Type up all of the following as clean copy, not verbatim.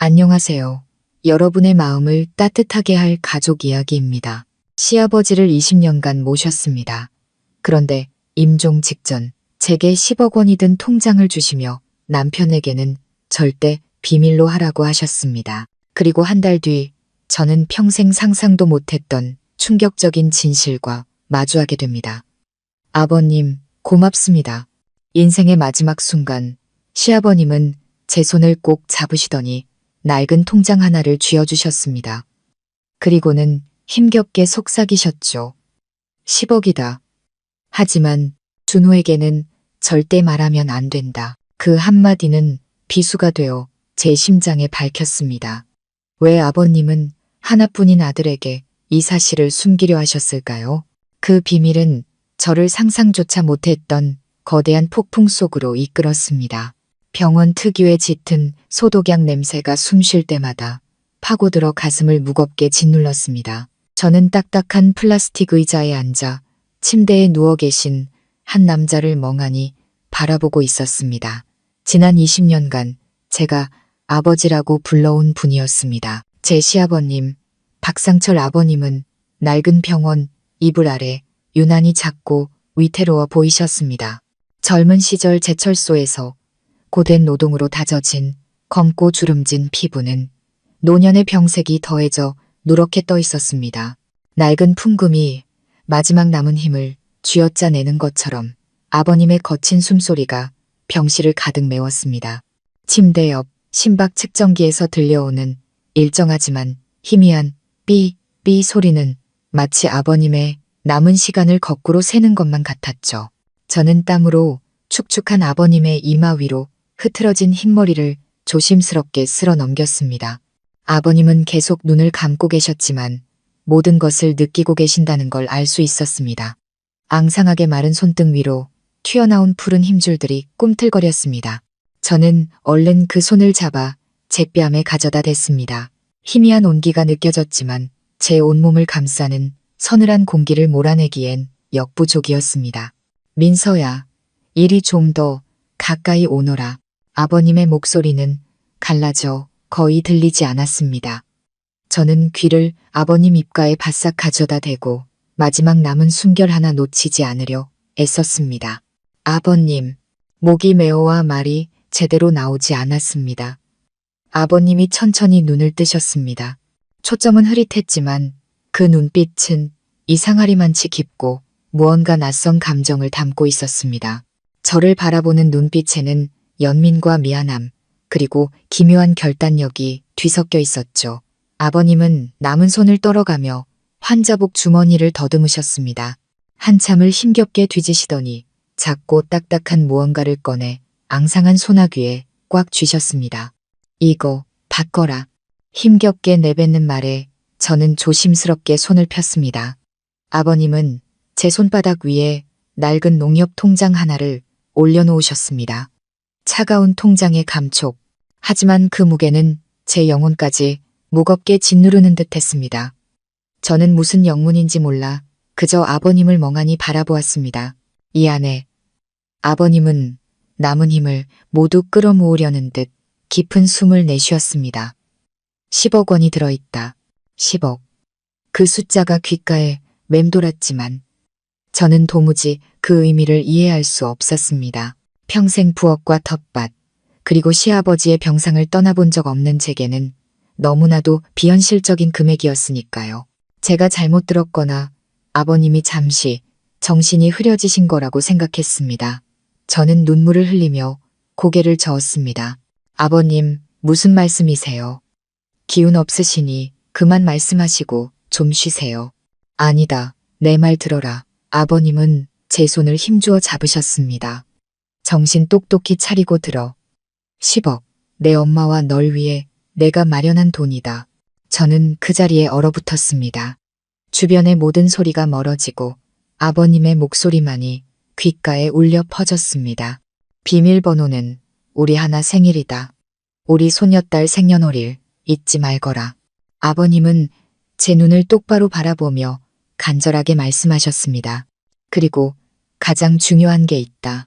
안녕하세요. 여러분의 마음을 따뜻하게 할 가족 이야기입니다. 시아버지를 20년간 모셨습니다. 그런데 임종 직전 제게 10억 원이 든 통장을 주시며 남편에게는 절대 비밀로 하라고 하셨습니다. 그리고 한 달 뒤 저는 평생 상상도 못했던 충격적인 진실과 마주하게 됩니다. 아버님, 고맙습니다. 인생의 마지막 순간 시아버님은 제 손을 꼭 잡으시더니 낡은 통장 하나를 쥐어주셨습니다. 그리고는 힘겹게 속삭이셨죠. 10억이다. 하지만 준호에게는 절대 말하면 안 된다. 그 한마디는 비수가 되어 제 심장에 밝혔습니다. 왜 아버님은 하나뿐인 아들에게 이 사실을 숨기려 하셨을까요? 그 비밀은 저를 상상조차 못했던 거대한 폭풍 속으로 이끌었습니다. 병원 특유의 짙은 소독약 냄새가 숨 쉴 때마다 파고들어 가슴을 무겁게 짓눌렀습니다. 저는 딱딱한 플라스틱 의자에 앉아 침대에 누워 계신 한 남자를 멍하니 바라보고 있었습니다. 지난 20년간 제가 아버지라고 불러온 분이었습니다. 제 시아버님, 박상철 아버님은 낡은 병원 이불 아래 유난히 작고 위태로워 보이셨습니다. 젊은 시절 제철소에서 고된 노동으로 다져진 검고 주름진 피부는 노년의 병색이 더해져 누렇게 떠 있었습니다. 낡은 풍금이 마지막 남은 힘을 쥐어짜내는 것처럼 아버님의 거친 숨소리가 병실을 가득 메웠습니다. 침대 옆 심박 측정기에서 들려오는 일정하지만 희미한 삐 소리는 마치 아버님의 남은 시간을 거꾸로 세는 것만 같았죠. 저는 땀으로 축축한 아버님의 이마 위로 흐트러진 흰머리를 조심스럽게 쓸어 넘겼습니다. 아버님은 계속 눈을 감고 계셨지만 모든 것을 느끼고 계신다는 걸 알 수 있었습니다. 앙상하게 마른 손등 위로 튀어나온 푸른 힘줄들이 꿈틀거렸습니다. 저는 얼른 그 손을 잡아 제 뺨에 가져다 댔습니다. 희미한 온기가 느껴졌지만 제 온몸을 감싸는 서늘한 공기를 몰아내기엔 역부족이었습니다. 민서야, 이리 좀 더 가까이 오너라. 아버님의 목소리는 갈라져 거의 들리지 않았습니다. 저는 귀를 아버님 입가에 바싹 가져다 대고 마지막 남은 숨결 하나 놓치지 않으려 애썼습니다. 아버님, 목이 메어와 말이 제대로 나오지 않았습니다. 아버님이 천천히 눈을 뜨셨습니다. 초점은 흐릿했지만 그 눈빛은 이상하리만치 깊고 무언가 낯선 감정을 담고 있었습니다. 저를 바라보는 눈빛에는 연민과 미안함, 그리고 기묘한 결단력이 뒤섞여 있었죠. 아버님은 남은 손을 떨어가며 환자복 주머니를 더듬으셨습니다. 한참을 힘겹게 뒤지시더니 작고 딱딱한 무언가를 꺼내 앙상한 소나귀에 꽉 쥐셨습니다. 이거 바꿔라. 힘겹게 내뱉는 말에 저는 조심스럽게 손을 폈습니다. 아버님은 제 손바닥 위에 낡은 농협 통장 하나를 올려놓으셨습니다. 차가운 통장의 감촉. 하지만 그 무게는 제 영혼까지 무겁게 짓누르는 듯 했습니다. 저는 무슨 영문인지 몰라 그저 아버님을 멍하니 바라보았습니다. 이 안에 아버님은 남은 힘을 모두 끌어모으려는 듯 깊은 숨을 내쉬었습니다. 10억 원이 들어있다. 10억. 그 숫자가 귓가에 맴돌았지만 저는 도무지 그 의미를 이해할 수 없었습니다. 평생 부엌과 텃밭, 그리고 시아버지의 병상을 떠나본 적 없는 제게는 너무나도 비현실적인 금액이었으니까요. 제가 잘못 들었거나 아버님이 잠시 정신이 흐려지신 거라고 생각했습니다. 저는 눈물을 흘리며 고개를 저었습니다. 아버님, 무슨 말씀이세요? 기운 없으시니 그만 말씀하시고 좀 쉬세요. 아니다. 내 말 들어라. 아버님은 제 손을 힘주어 잡으셨습니다. 정신 똑똑히 차리고 들어. 10억. 내 엄마와 널 위해 내가 마련한 돈이다. 저는 그 자리에 얼어붙었습니다. 주변의 모든 소리가 멀어지고 아버님의 목소리만이 귓가에 울려 퍼졌습니다. 비밀번호는 우리 하나 생일이다. 우리 손녀딸 생년월일 잊지 말거라. 아버님은 제 눈을 똑바로 바라보며 간절하게 말씀하셨습니다. 그리고 가장 중요한 게 있다.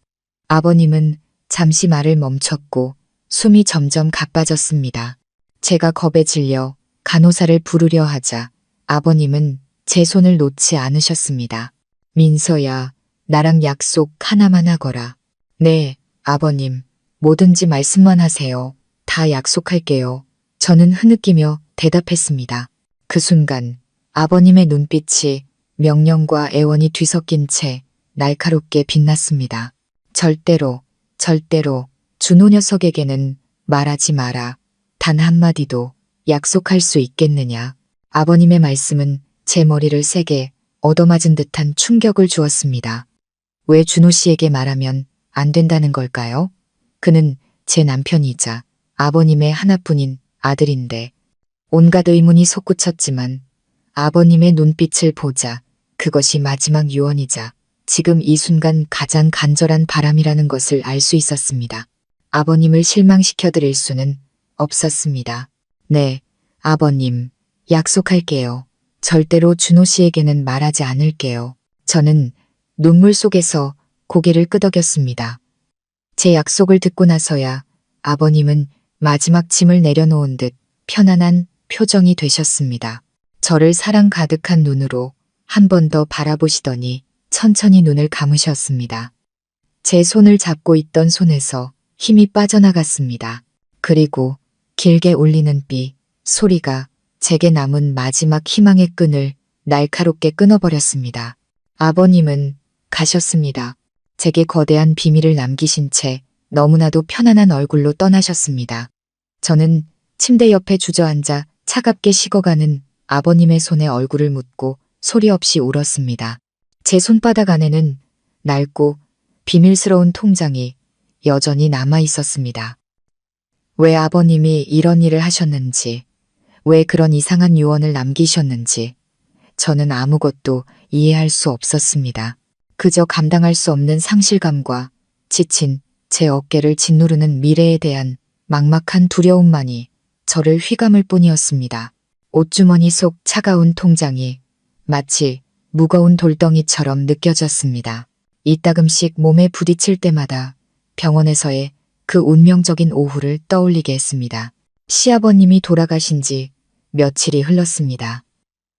아버님은 잠시 말을 멈췄고 숨이 점점 가빠졌습니다. 제가 겁에 질려 간호사를 부르려 하자 아버님은 제 손을 놓지 않으셨습니다. 민서야, 나랑 약속 하나만 하거라. 네, 아버님. 뭐든지 말씀만 하세요. 다 약속할게요. 저는 흐느끼며 대답했습니다. 그 순간 아버님의 눈빛이 명령과 애원이 뒤섞인 채 날카롭게 빛났습니다. 절대로 준호 녀석에게는 말하지 마라. 단 한마디도 약속할 수 있겠느냐. 아버님의 말씀은 제 머리를 세게 얻어맞은 듯한 충격을 주었습니다. 왜 준호 씨에게 말하면 안 된다는 걸까요? 그는 제 남편이자 아버님의 하나뿐인 아들인데 온갖 의문이 솟구쳤지만 아버님의 눈빛을 보자 그것이 마지막 유언이자 지금 이 순간 가장 간절한 바람이라는 것을 알 수 있었습니다. 아버님을 실망시켜 드릴 수는 없었습니다. 네, 아버님, 약속할게요. 절대로 준호 씨에게는 말하지 않을게요. 저는 눈물 속에서 고개를 끄덕였습니다. 제 약속을 듣고 나서야 아버님은 마지막 짐을 내려놓은 듯 편안한 표정이 되셨습니다. 저를 사랑 가득한 눈으로 한 번 더 바라보시더니 천천히 눈을 감으셨습니다. 제 손을 잡고 있던 손에서 힘이 빠져나갔습니다. 그리고 길게 울리는 삐 소리가 제게 남은 마지막 희망의 끈을 날카롭게 끊어버렸습니다. 아버님은 가셨습니다. 제게 거대한 비밀을 남기신 채 너무나도 편안한 얼굴로 떠나셨습니다. 저는 침대 옆에 주저앉아 차갑게 식어가는 아버님의 손에 얼굴을 묻고 소리 없이 울었습니다. 제 손바닥 안에는 낡고 비밀스러운 통장이 여전히 남아 있었습니다. 왜 아버님이 이런 일을 하셨는지, 왜 그런 이상한 유언을 남기셨는지 저는 아무것도 이해할 수 없었습니다. 그저 감당할 수 없는 상실감과 지친 제 어깨를 짓누르는 미래에 대한 막막한 두려움만이 저를 휘감을 뿐이었습니다. 옷주머니 속 차가운 통장이 마치 무거운 돌덩이처럼 느껴졌습니다. 이따금씩 몸에 부딪힐 때마다 병원에서의 그 운명적인 오후를 떠올리게 했습니다. 시아버님이 돌아가신 지 며칠이 흘렀습니다.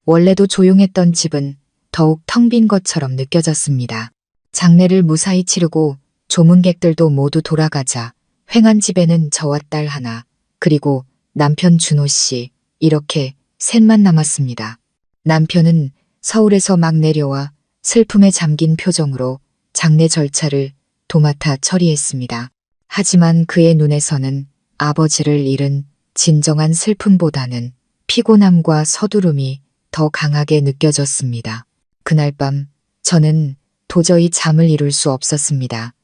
원래도 조용했던 집은 더욱 텅 빈 것처럼 느껴졌습니다. 장례를 무사히 치르고 조문객들도 모두 돌아가자 횡한 집에는 저와 딸 하나, 그리고 남편 준호 씨, 이렇게 셋만 남았습니다. 남편은 서울에서 막 내려와 슬픔에 잠긴 표정으로 장례 절차를 도맡아 처리했습니다. 하지만 그의 눈에서는 아버지를 잃은 진정한 슬픔보다는 피곤함과 서두름이 더 강하게 느껴졌습니다. 그날 밤 저는 도저히 잠을 이룰 수 없었습니다.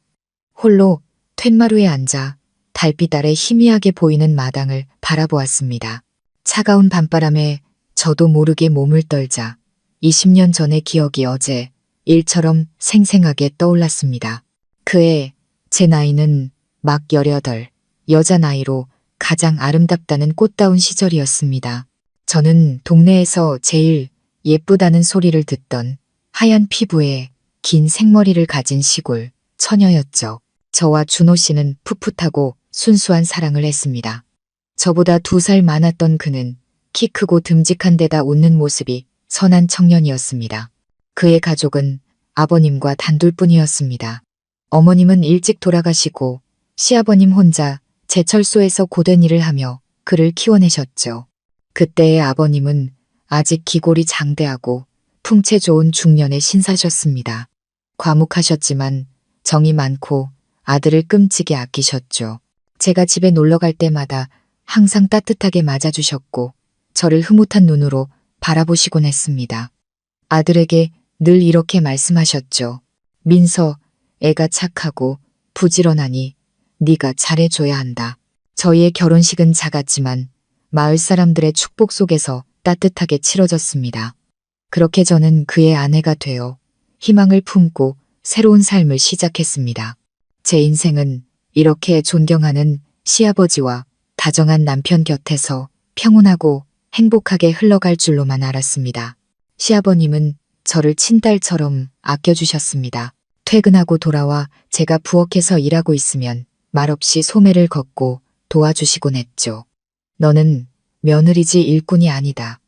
홀로 툇마루에 앉아 달빛 아래 희미하게 보이는 마당을 바라보았습니다. 차가운 밤바람에 저도 모르게 몸을 떨자 20년 전의 기억이 어제 일처럼 생생하게 떠올랐습니다. 그해 제 나이는 막 18, 여자 나이로 가장 아름답다는 꽃다운 시절이었습니다. 저는 동네에서 제일 예쁘다는 소리를 듣던 하얀 피부에 긴 생머리를 가진 시골 처녀였죠. 저와 준호 씨는 풋풋하고 순수한 사랑을 했습니다. 저보다 2살 많았던 그는 키 크고 듬직한 데다 웃는 모습이 선한 청년이었습니다. 그의 가족은 아버님과 단둘뿐이었습니다. 어머님은 일찍 돌아가시고 시아버님 혼자 제철소에서 고된 일을 하며 그를 키워내셨죠. 그때의 아버님은 아직 기골이 장대하고 풍채 좋은 중년의 신사셨습니다. 과묵하셨지만 정이 많고 아들을 끔찍이 아끼셨죠. 제가 집에 놀러 갈 때마다 항상 따뜻하게 맞아주셨고 저를 흐뭇한 눈으로 바라보시곤 했습니다. 아들에게 늘 이렇게 말씀하셨죠. 민서, 애가 착하고 부지런하니 네가 잘해줘야 한다. 저희의 결혼식은 작았지만 마을 사람들의 축복 속에서 따뜻하게 치러졌습니다. 그렇게 저는 그의 아내가 되어 희망을 품고 새로운 삶을 시작했습니다. 제 인생은 이렇게 존경하는 시아버지와 다정한 남편 곁에서 평온하고 행복하게 흘러갈 줄로만 알았습니다. 시아버님은 저를 친딸처럼 아껴주셨습니다. 퇴근하고 돌아와 제가 부엌에서 일하고 있으면 말없이 소매를 걷고 도와주시곤 했죠. 너는 며느리지 일꾼이 아니다.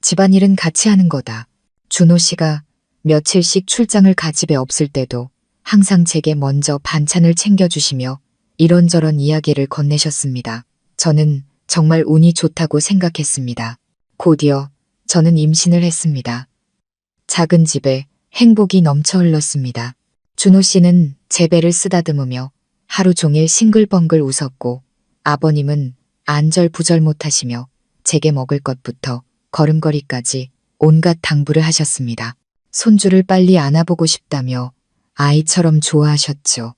집안일은 같이 하는 거다. 준호 씨가 며칠씩 출장을 가 집에 없을 때도 항상 제게 먼저 반찬을 챙겨주시며 이런저런 이야기를 건네셨습니다. 저는 정말 운이 좋다고 생각했습니다. 곧이어 저는 임신을 했습니다. 작은 집에 행복이 넘쳐 흘렀습니다. 준호 씨는 제 배를 쓰다듬으며 하루 종일 싱글벙글 웃었고 아버님은 안절부절 못하시며 제게 먹을 것부터 걸음걸이까지 온갖 당부를 하셨습니다. 손주를 빨리 안아보고 싶다며 아이처럼 좋아하셨죠.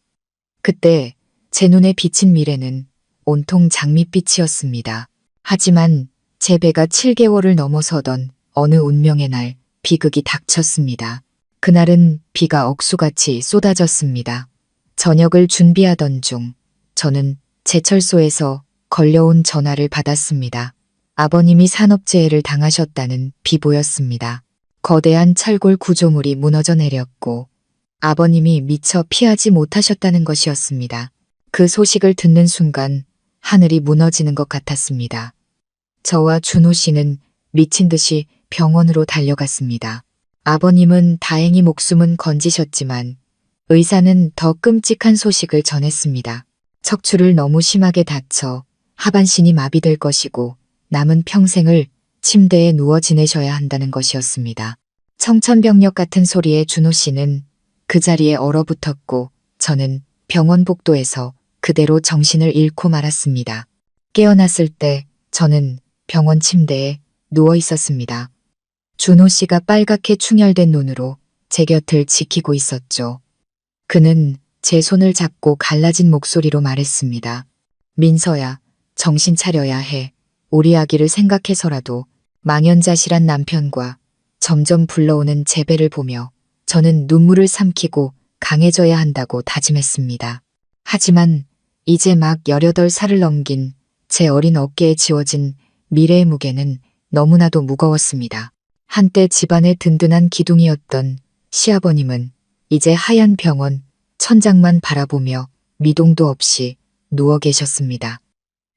그때 제 눈에 비친 미래는 온통 장밋빛이었습니다. 하지만 제 배가 7개월을 넘어서던 어느 운명의 날 비극이 닥쳤습니다. 그날은 비가 억수같이 쏟아졌습니다. 저녁을 준비하던 중 저는 제철소에서 걸려온 전화를 받았습니다. 아버님이 산업재해를 당하셨다는 비보였습니다. 거대한 철골 구조물이 무너져 내렸고 아버님이 미처 피하지 못하셨다는 것이었습니다. 그 소식을 듣는 순간 하늘이 무너지는 것 같았습니다. 저와 준호 씨는 미친 듯이 병원으로 달려갔습니다. 아버님은 다행히 목숨은 건지셨지만 의사는 더 끔찍한 소식을 전했습니다. 척추를 너무 심하게 다쳐 하반신이 마비될 것이고 남은 평생을 침대에 누워 지내셔야 한다는 것이었습니다. 청천벽력 같은 소리에 준호 씨는 그 자리에 얼어붙었고 저는 병원 복도에서 그대로 정신을 잃고 말았습니다. 깨어났을 때 저는 병원 침대에 누워 있었습니다. 준호 씨가 빨갛게 충혈된 눈으로 제 곁을 지키고 있었죠. 그는 제 손을 잡고 갈라진 목소리로 말했습니다. 민서야, 정신 차려야 해. 우리 아기를 생각해서라도 망연자실한 남편과 점점 불러오는 제 배를 보며 저는 눈물을 삼키고 강해져야 한다고 다짐했습니다. 하지만 이제 막 18살을 넘긴 제 어린 어깨에 지워진 미래의 무게는 너무나도 무거웠습니다. 한때 집안의 든든한 기둥이었던 시아버님은 이제 하얀 병원 천장만 바라보며 미동도 없이 누워 계셨습니다.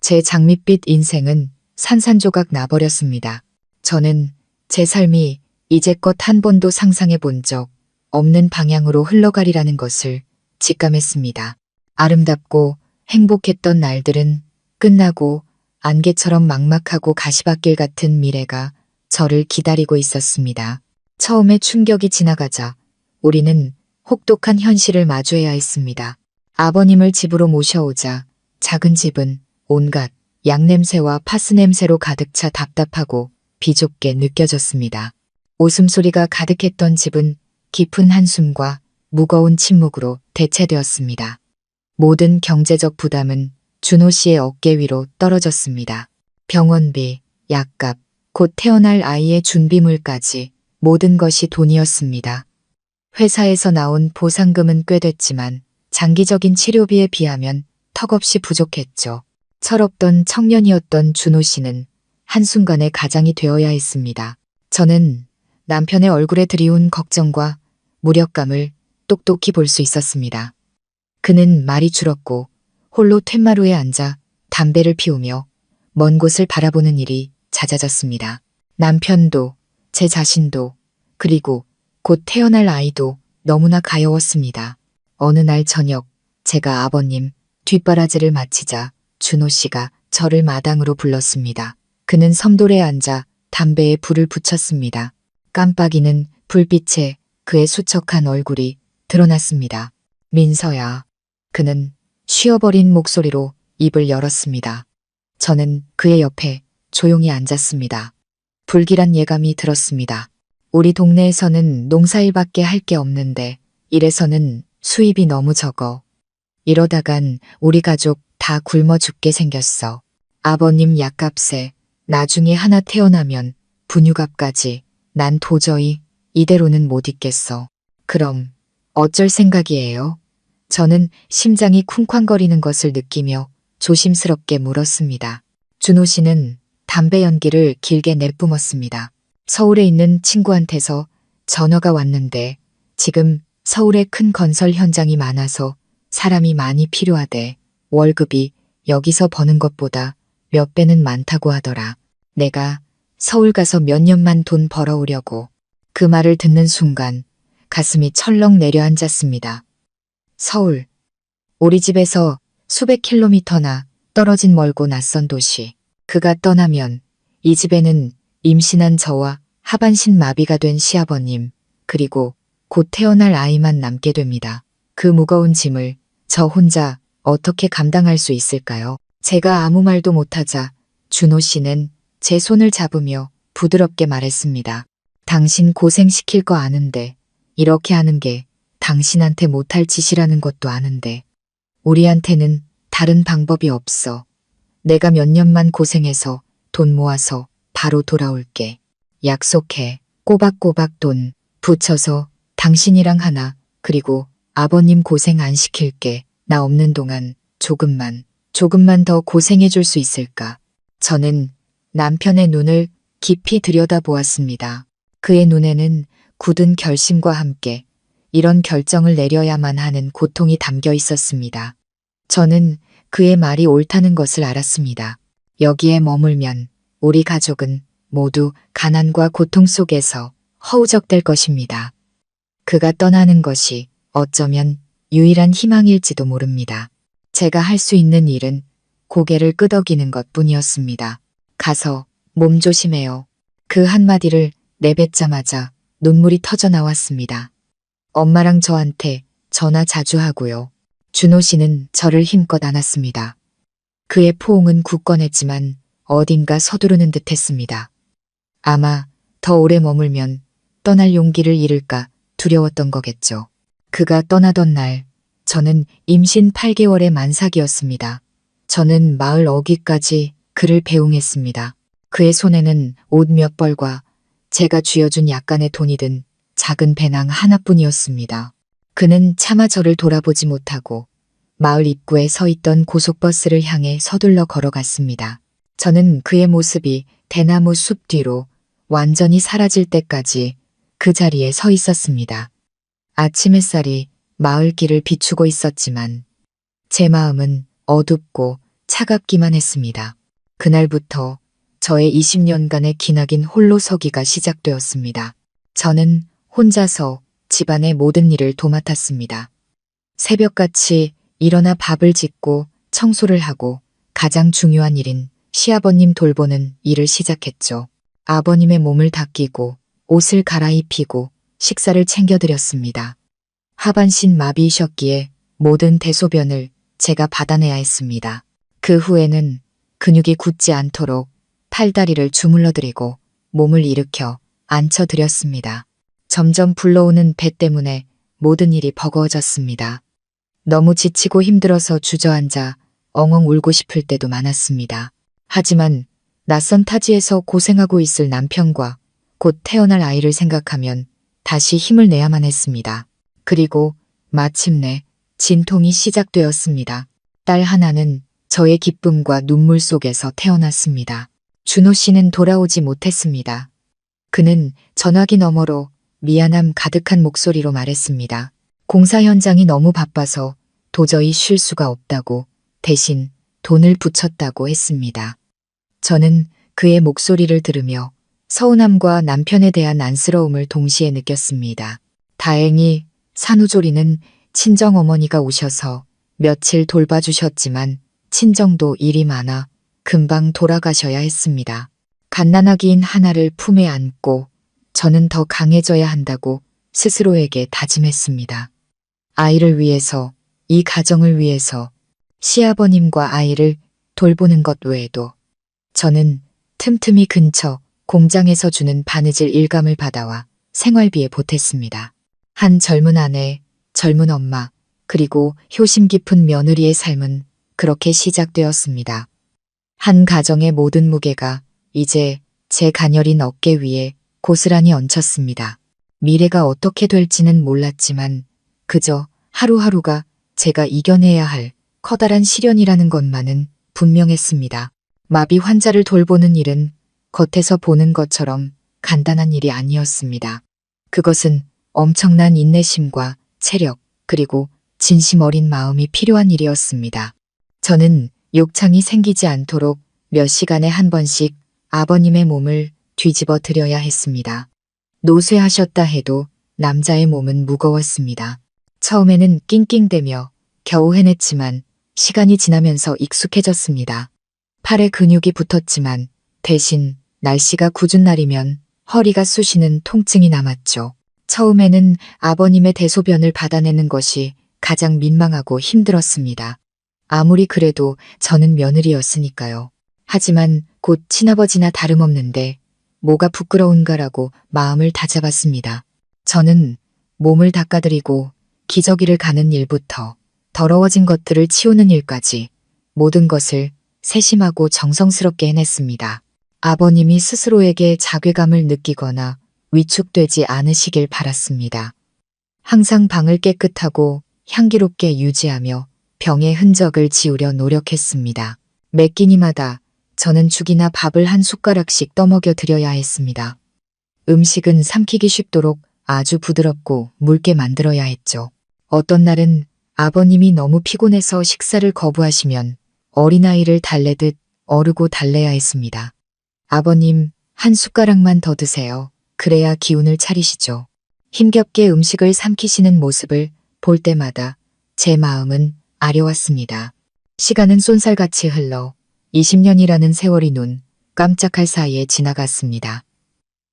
제 장밋빛 인생은 산산조각 나버렸습니다. 저는 제 삶이 이제껏 한 번도 상상해 본 적 없는 방향으로 흘러가리라는 것을 직감했습니다. 아름답고 행복했던 날들은 끝나고 안개처럼 막막하고 가시밭길 같은 미래가 저를 기다리고 있었습니다. 처음에 충격이 지나가자 우리는 혹독한 현실을 마주해야 했습니다. 아버님을 집으로 모셔오자 작은 집은 온갖 양냄새와 파스냄새로 가득 차 답답하고 비좁게 느껴졌습니다. 웃음소리가 가득했던 집은 깊은 한숨과 무거운 침묵으로 대체되었습니다. 모든 경제적 부담은 준호 씨의 어깨 위로 떨어졌습니다. 병원비, 약값, 곧 태어날 아이의 준비물까지 모든 것이 돈이었습니다. 회사에서 나온 보상금은 꽤 됐지만 장기적인 치료비에 비하면 턱없이 부족했죠. 철없던 청년이었던 준호 씨는 한순간에 가장이 되어야 했습니다. 저는 남편의 얼굴에 드리운 걱정과 무력감을 똑똑히 볼 수 있었습니다. 그는 말이 줄었고 홀로 툇마루에 앉아 담배를 피우며 먼 곳을 바라보는 일이 잦아졌습니다. 남편도 제 자신도 그리고 곧 태어날 아이도 너무나 가여웠습니다. 어느 날 저녁 제가 아버님 뒷바라지를 마치자 준호 씨가 저를 마당으로 불렀습니다. 그는 섬돌에 앉아 담배에 불을 붙였습니다. 깜빡이는 불빛에 그의 수척한 얼굴이 드러났습니다. 민서야. 그는 쉬어버린 목소리로 입을 열었습니다. 저는 그의 옆에 조용히 앉았습니다. 불길한 예감이 들었습니다. 우리 동네에서는 농사일밖에 할 게 없는데 이래서는 수입이 너무 적어. 이러다간 우리 가족 다 굶어 죽게 생겼어. 아버님 약값에 나중에 하나 태어나면 분유값까지 난 도저히 이대로는 못 있겠어. 그럼 어쩔 생각이에요? 저는 심장이 쿵쾅거리는 것을 느끼며 조심스럽게 물었습니다. 준호 씨는 담배 연기를 길게 내뿜었습니다. 서울에 있는 친구한테서 전화가 왔는데 지금 서울에 큰 건설 현장이 많아서 사람이 많이 필요하대. 월급이 여기서 버는 것보다 몇 배는 많다고 하더라. 내가 서울 가서 몇 년만 돈 벌어오려고. 그 말을 듣는 순간 가슴이 철렁 내려앉았습니다. 서울. 우리 집에서 수백 킬로미터나 떨어진 멀고 낯선 도시. 그가 떠나면 이 집에는 임신한 저와 하반신 마비가 된 시아버님, 그리고 곧 태어날 아이만 남게 됩니다. 그 무거운 짐을 저 혼자 어떻게 감당할 수 있을까요? 제가 아무 말도 못하자 준호 씨는 제 손을 잡으며 부드럽게 말했습니다. 당신 고생시킬 거 아는데, 이렇게 하는 게 당신한테 못할 짓이라는 것도 아는데, 우리한테는 다른 방법이 없어. 내가 몇 년만 고생해서 돈 모아서 바로 돌아올게. 약속해. 꼬박꼬박 돈 붙여서 당신이랑 하나, 그리고 아버님 고생 안 시킬게. 나 없는 동안 조금만 더 고생해 줄 수 있을까? 저는 남편의 눈을 깊이 들여다보았습니다. 그의 눈에는 굳은 결심과 함께 이런 결정을 내려야만 하는 고통이 담겨 있었습니다. 저는 그의 말이 옳다는 것을 알았습니다. 여기에 머물면 우리 가족은 모두 가난과 고통 속에서 허우적될 것입니다. 그가 떠나는 것이 어쩌면 유일한 희망일지도 모릅니다. 제가 할 수 있는 일은 고개를 끄덕이는 것뿐이었습니다. 가서 몸 조심해요. 그 한마디를 내뱉자마자 눈물이 터져 나왔습니다. 엄마랑 저한테 전화 자주 하고요. 준호 씨는 저를 힘껏 안았습니다. 그의 포옹은 굳건했지만 어딘가 서두르는 듯했습니다. 아마 더 오래 머물면 떠날 용기를 잃을까 두려웠던 거겠죠. 그가 떠나던 날 저는 임신 8개월의 만삭이었습니다. 저는 마을 어귀까지 그를 배웅했습니다. 그의 손에는 옷 몇 벌과 제가 쥐어준 약간의 돈이 든 작은 배낭 하나뿐이었습니다. 그는 차마 저를 돌아보지 못하고 마을 입구에 서 있던 고속버스를 향해 서둘러 걸어갔습니다. 저는 그의 모습이 대나무 숲 뒤로 완전히 사라질 때까지 그 자리에 서 있었습니다. 아침 햇살이 마을 길을 비추고 있었지만 제 마음은 어둡고 차갑기만 했습니다. 그날부터 저의 20년간의 기나긴 홀로 서기가 시작되었습니다. 저는 혼자서 집안의 모든 일을 도맡았습니다. 새벽같이 일어나 밥을 짓고 청소를 하고 가장 중요한 일인 시아버님 돌보는 일을 시작했죠. 아버님의 몸을 닦이고 옷을 갈아입히고 식사를 챙겨드렸습니다. 하반신 마비이셨기에 모든 대소변을 제가 받아내야 했습니다. 그 후에는 근육이 굳지 않도록 팔다리를 주물러드리고 몸을 일으켜 앉혀드렸습니다. 점점 불러오는 배 때문에 모든 일이 버거워졌습니다. 너무 지치고 힘들어서 주저앉아 엉엉 울고 싶을 때도 많았습니다. 하지만 낯선 타지에서 고생하고 있을 남편과 곧 태어날 아이를 생각하면 다시 힘을 내야만 했습니다. 그리고 마침내 진통이 시작되었습니다. 딸 하나는 저의 기쁨과 눈물 속에서 태어났습니다. 준호 씨는 돌아오지 못했습니다. 그는 전화기 너머로 미안함 가득한 목소리로 말했습니다. 공사 현장이 너무 바빠서 도저히 쉴 수가 없다고, 대신 돈을 붙였다고 했습니다. 저는 그의 목소리를 들으며 서운함과 남편에 대한 안쓰러움을 동시에 느꼈습니다. 다행히 산후조리는 친정어머니가 오셔서 며칠 돌봐주셨지만 친정도 일이 많아 금방 돌아가셔야 했습니다. 갓난아기인 하나를 품에 안고 저는 더 강해져야 한다고 스스로에게 다짐했습니다. 아이를 위해서, 이 가정을 위해서, 시아버님과 아이를 돌보는 것 외에도 저는 틈틈이 근처 공장에서 주는 바느질 일감을 받아와 생활비에 보탰습니다. 한 젊은 아내, 젊은 엄마, 그리고 효심 깊은 며느리의 삶은 그렇게 시작되었습니다. 한 가정의 모든 무게가 이제 제 가녀린 어깨 위에 고스란히 얹혔습니다. 미래가 어떻게 될지는 몰랐지만 그저 하루하루가 제가 이겨내야 할 커다란 시련이라는 것만은 분명했습니다. 마비 환자를 돌보는 일은 겉에서 보는 것처럼 간단한 일이 아니었습니다. 그것은 엄청난 인내심과 체력, 그리고 진심 어린 마음이 필요한 일이었습니다. 저는 욕창이 생기지 않도록 몇 시간에 한 번씩 아버님의 몸을 뒤집어 드려야 했습니다. 노쇠하셨다 해도 남자의 몸은 무거웠습니다. 처음에는 낑낑대며 겨우 해냈지만 시간이 지나면서 익숙해졌습니다. 팔에 근육이 붙었지만 대신 날씨가 궂은 날이면 허리가 쑤시는 통증이 남았죠. 처음에는 아버님의 대소변을 받아내는 것이 가장 민망하고 힘들었습니다. 아무리 그래도 저는 며느리였으니까요. 하지만 곧 친아버지나 다름없는데 뭐가 부끄러운가라고 마음을 다잡았습니다. 저는 몸을 닦아드리고 기저귀를 가는 일부터 더러워진 것들을 치우는 일까지 모든 것을 세심하고 정성스럽게 해냈습니다. 아버님이 스스로에게 자괴감을 느끼거나 위축되지 않으시길 바랐습니다. 항상 방을 깨끗하고 향기롭게 유지하며 병의 흔적을 지우려 노력했습니다. 매 끼니마다 저는 죽이나 밥을 한 숟가락씩 떠먹여 드려야 했습니다. 음식은 삼키기 쉽도록 아주 부드럽고 묽게 만들어야 했죠. 어떤 날은 아버님이 너무 피곤해서 식사를 거부하시면 어린아이를 달래듯 어르고 달래야 했습니다. 아버님, 한 숟가락만 더 드세요. 그래야 기운을 차리시죠. 힘겹게 음식을 삼키시는 모습을 볼 때마다 제 마음은 아려왔습니다. 시간은 쏜살같이 흘러 20년이라는 세월이 눈 깜짝할 사이에 지나갔습니다.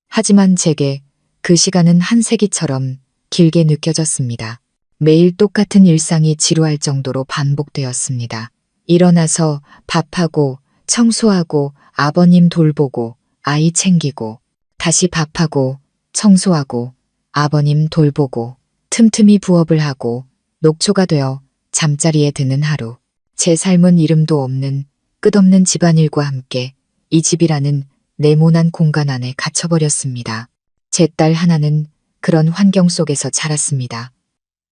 하지만 제게 그 시간은 한 세기처럼 길게 느껴졌습니다. 매일 똑같은 일상이 지루할 정도로 반복되었습니다. 일어나서 밥하고 청소하고 아버님 돌보고 아이 챙기고 다시 밥하고 청소하고 아버님 돌보고 틈틈이 부업을 하고 녹초가 되어 잠자리에 드는 하루. 제 삶은 이름도 없는 끝없는 집안일과 함께 이 집이라는 네모난 공간 안에 갇혀버렸습니다. 제 딸 하나는 그런 환경 속에서 자랐습니다.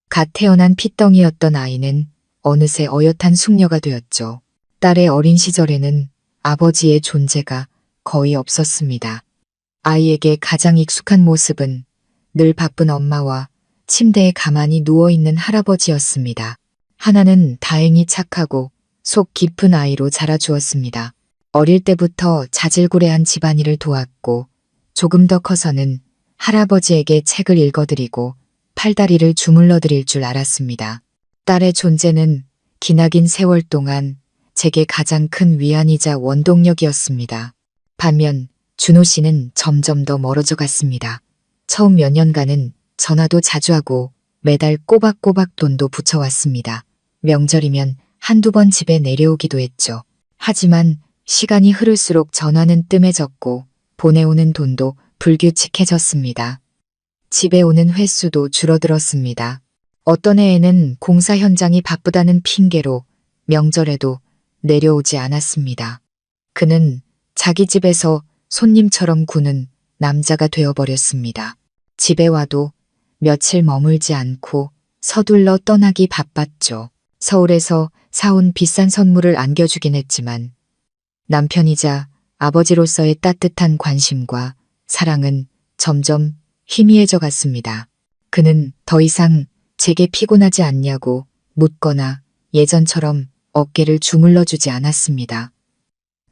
갓 태어난 핏덩이였던 아이는 어느새 어엿한 숙녀가 되었죠. 딸의 어린 시절에는 아버지의 존재가 거의 없었습니다. 아이에게 가장 익숙한 모습은 늘 바쁜 엄마와 침대에 가만히 누워있는 할아버지였습니다. 하나는 다행히 착하고 속 깊은 아이로 자라주었습니다. 어릴 때부터 자질구레한 집안일을 도왔고 조금 더 커서는 할아버지에게 책을 읽어드리고 팔다리를 주물러 드릴 줄 알았습니다. 딸의 존재는 기나긴 세월 동안 제게 가장 큰 위안이자 원동력이었습니다. 반면 준호 씨는 점점 더 멀어져 갔습니다. 처음 몇 년간은 전화도 자주 하고 매달 꼬박꼬박 돈도 붙여왔습니다. 명절이면 한두 번 집에 내려오기도 했죠. 하지만 시간이 흐를수록 전화는 뜸해졌고 보내오는 돈도 불규칙해졌습니다. 집에 오는 횟수도 줄어들었습니다. 어떤 해에는 공사 현장이 바쁘다는 핑계로 명절에도 내려오지 않았습니다. 그는 자기 집에서 손님처럼 구는 남자가 되어버렸습니다. 집에 와도 며칠 머물지 않고 서둘러 떠나기 바빴죠. 서울에서 사온 비싼 선물을 안겨주긴 했지만 남편이자 아버지로서의 따뜻한 관심과 사랑은 점점 희미해져 갔습니다. 그는 더 이상 제게 피곤하지 않냐고 묻거나 예전처럼 어깨를 주물러 주지 않았습니다.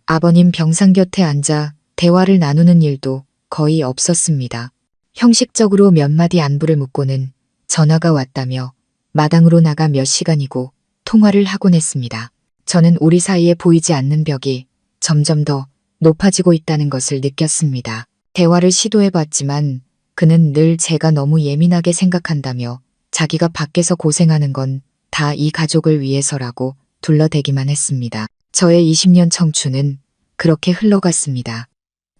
아버님 병상 곁에 앉아 대화를 나누는 일도 거의 없었습니다. 형식적으로 몇 마디 안부를 묻고는 전화가 왔다며 마당으로 나가 몇 시간이고 통화를 하곤 했습니다. 저는 우리 사이에 보이지 않는 벽이 점점 더 높아지고 있다는 것을 느꼈습니다. 대화를 시도해봤지만 그는 늘 제가 너무 예민하게 생각한다며 자기가 밖에서 고생하는 건 다 이 가족을 위해서라고 둘러대기만 했습니다. 저의 20년 청춘은 그렇게 흘러갔습니다.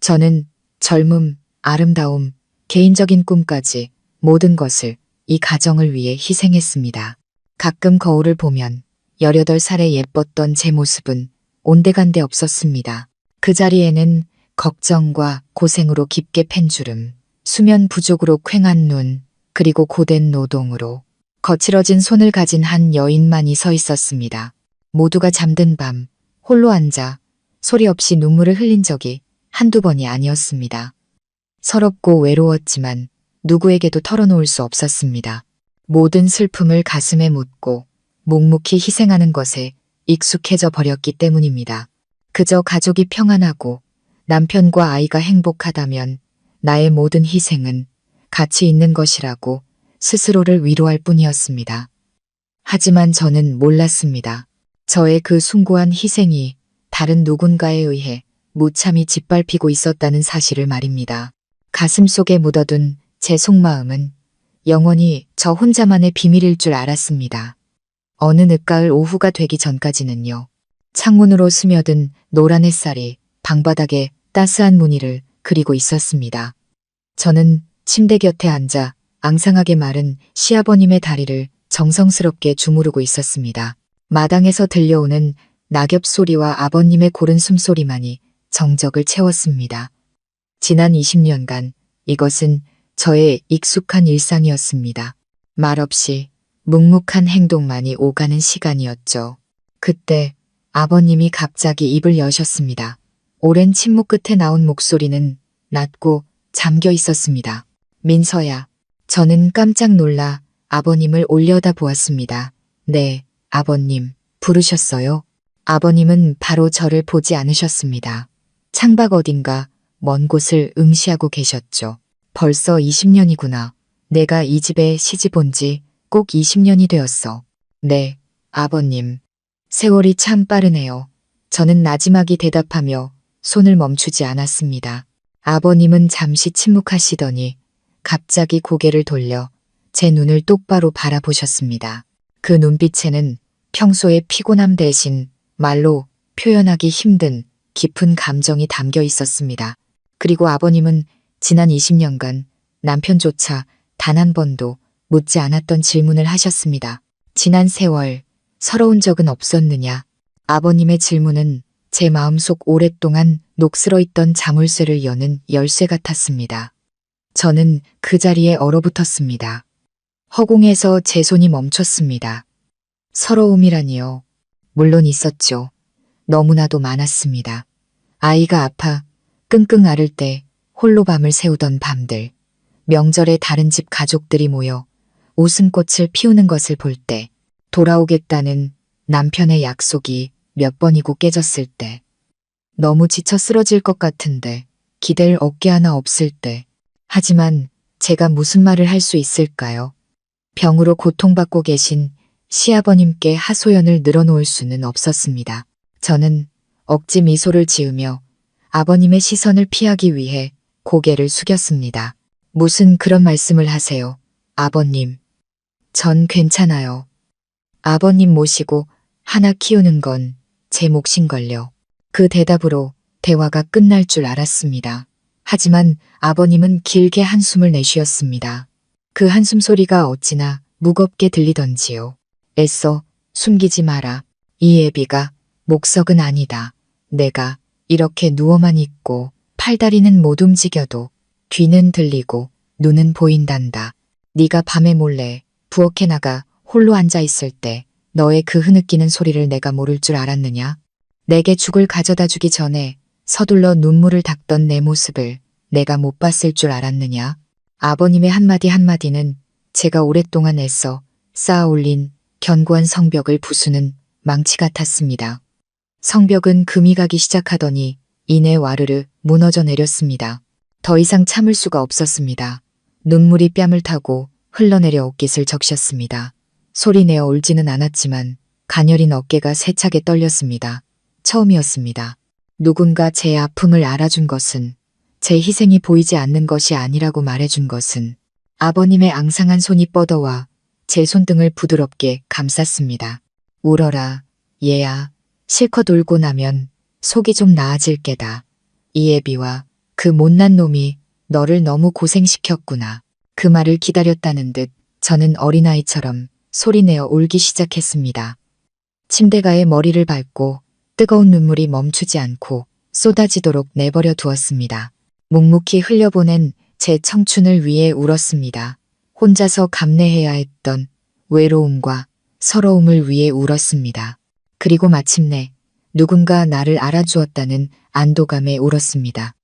저는 젊음, 아름다움, 개인적인 꿈까지 모든 것을 이 가정을 위해 희생했습니다. 가끔 거울을 보면 18살에 예뻤던 제 모습은 온데간데 없었습니다. 그 자리에는 걱정과 고생으로 깊게 팬 주름, 수면 부족으로 퀭한 눈, 그리고 고된 노동으로 거칠어진 손을 가진 한 여인만이 서 있었습니다. 모두가 잠든 밤 홀로 앉아 소리 없이 눈물을 흘린 적이 한두 번이 아니었습니다. 서럽고 외로웠지만 누구에게도 털어놓을 수 없었습니다. 모든 슬픔을 가슴에 묻고 묵묵히 희생하는 것에 익숙해져 버렸기 때문입니다. 그저 가족이 평안하고 남편과 아이가 행복하다면 나의 모든 희생은 가치 있는 것이라고 스스로를 위로할 뿐이었습니다. 하지만 저는 몰랐습니다. 저의 그 숭고한 희생이 다른 누군가에 의해 무참히 짓밟히고 있었다는 사실을 말입니다. 가슴속에 묻어둔 제 속마음은 영원히 저 혼자만의 비밀일 줄 알았습니다. 어느 늦가을 오후가 되기 전까지는요. 창문으로 스며든 노란 햇살이 방바닥에 따스한 무늬를 그리고 있었습니다. 저는 침대 곁에 앉아 앙상하게 마른 시아버님의 다리를 정성스럽게 주무르고 있었습니다. 마당에서 들려오는 낙엽 소리와 아버님의 고른 숨소리만이 정적을 채웠습니다. 지난 20년간 이것은 저의 익숙한 일상이었습니다. 말없이 묵묵한 행동만이 오가는 시간이었죠. 그때 아버님이 갑자기 입을 여셨습니다. 오랜 침묵 끝에 나온 목소리는 낮고 잠겨 있었습니다. 민서야. 저는 깜짝 놀라 아버님을 올려다 보았습니다. 네, 아버님, 부르셨어요? 아버님은 바로 저를 보지 않으셨습니다. 창밖 어딘가 먼 곳을 응시하고 계셨죠. 벌써 20년이구나. 내가 이 집에 시집 온 지 꼭 20년이 되었어. 네, 아버님. 세월이 참 빠르네요. 저는 나지막이 대답하며 손을 멈추지 않았습니다. 아버님은 잠시 침묵하시더니 갑자기 고개를 돌려 제 눈을 똑바로 바라보셨습니다. 그 눈빛에는 평소의 피곤함 대신 말로 표현하기 힘든 깊은 감정이 담겨 있었습니다. 그리고 아버님은 지난 20년간 남편조차 단 한 번도 묻지 않았던 질문을 하셨습니다. 지난 세월 서러운 적은 없었느냐? 아버님의 질문은 제 마음속 오랫동안 녹슬어 있던 자물쇠를 여는 열쇠 같았습니다. 저는 그 자리에 얼어붙었습니다. 허공에서 제 손이 멈췄습니다. 서러움이라니요. 물론 있었죠. 너무나도 많았습니다. 아이가 아파 끙끙 앓을 때 홀로 밤을 새우던 밤들, 명절에 다른 집 가족들이 모여 웃음꽃을 피우는 것을 볼 때, 돌아오겠다는 남편의 약속이 몇 번이고 깨졌을 때, 너무 지쳐 쓰러질 것 같은데 기댈 어깨 하나 없을 때, 하지만 제가 무슨 말을 할 수 있을까요? 병으로 고통받고 계신 시아버님께 하소연을 늘어놓을 수는 없었습니다. 저는 억지 미소를 지으며 아버님의 시선을 피하기 위해 고개를 숙였습니다. 무슨 그런 말씀을 하세요, 아버님. 전 괜찮아요. 아버님 모시고 하나 키우는 건 제 몫인걸요. 그 대답으로 대화가 끝날 줄 알았습니다. 하지만 아버님은 길게 한숨을 내쉬었습니다. 그 한숨 소리가 어찌나 무겁게 들리던지요. 애써 숨기지 마라. 이 애비가 목석은 아니다. 내가 이렇게 누워만 있고 팔다리는 못 움직여도 귀는 들리고 눈은 보인단다. 네가 밤에 몰래 부엌에 나가 홀로 앉아 있을 때 너의 그 흐느끼는 소리를 내가 모를 줄 알았느냐? 내게 죽을 가져다 주기 전에 서둘러 눈물을 닦던 내 모습을 내가 못 봤을 줄 알았느냐? 아버님의 한마디 한마디는 제가 오랫동안 애써 쌓아 올린 견고한 성벽을 부수는 망치 같았습니다. 성벽은 금이 가기 시작하더니 이내 와르르 무너져 내렸습니다. 더 이상 참을 수가 없었습니다. 눈물이 뺨을 타고 흘러내려 옷깃을 적셨습니다. 소리내어 울지는 않았지만 가녀린 어깨가 세차게 떨렸습니다. 처음이었습니다. 누군가 제 아픔을 알아준 것은, 제 희생이 보이지 않는 것이 아니라고 말해준 것은, 아버님의 앙상한 손이 뻗어와 제 손등을 부드럽게 감쌌습니다. 울어라, 얘야. 실컷 울고 나면 속이 좀 나아질 게다. 이 애비와 그 못난 놈이 너를 너무 고생시켰구나. 그 말을 기다렸다는 듯 저는 어린아이처럼 소리내어 울기 시작했습니다. 침대가에 머리를 밟고 뜨거운 눈물이 멈추지 않고 쏟아지도록 내버려 두었습니다. 묵묵히 흘려보낸 제 청춘을 위해 울었습니다. 혼자서 감내해야 했던 외로움과 서러움을 위해 울었습니다. 그리고 마침내 누군가 나를 알아주었다는 안도감에 울었습니다.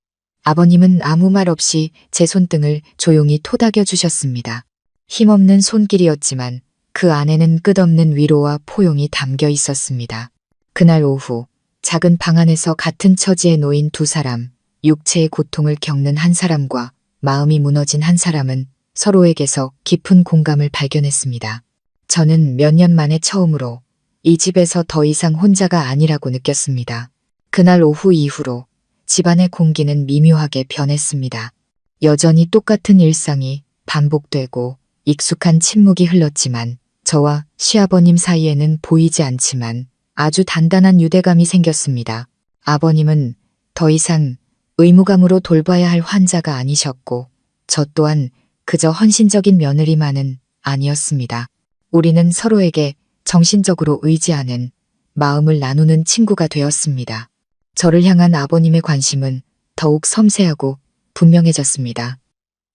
아버님은 아무 말 없이 제 손등을 조용히 토닥여 주셨습니다. 힘없는 손길이었지만 그 안에는 끝없는 위로와 포용이 담겨 있었습니다. 그날 오후 작은 방 안에서 같은 처지에 놓인 두 사람, 육체의 고통을 겪는 한 사람과 마음이 무너진 한 사람은 서로에게서 깊은 공감을 발견했습니다. 저는 몇 년 만에 처음으로 이 집에서 더 이상 혼자가 아니라고 느꼈습니다. 그날 오후 이후로 집안의 공기는 미묘하게 변했습니다. 여전히 똑같은 일상이 반복되고 익숙한 침묵이 흘렀지만 저와 시아버님 사이에는 보이지 않지만 아주 단단한 유대감이 생겼습니다. 아버님은 더 이상 의무감으로 돌봐야 할 환자가 아니셨고 저 또한 그저 헌신적인 며느리만은 아니었습니다. 우리는 서로에게 정신적으로 의지하는 마음을 나누는 친구가 되었습니다. 저를 향한 아버님의 관심은 더욱 섬세하고 분명해졌습니다.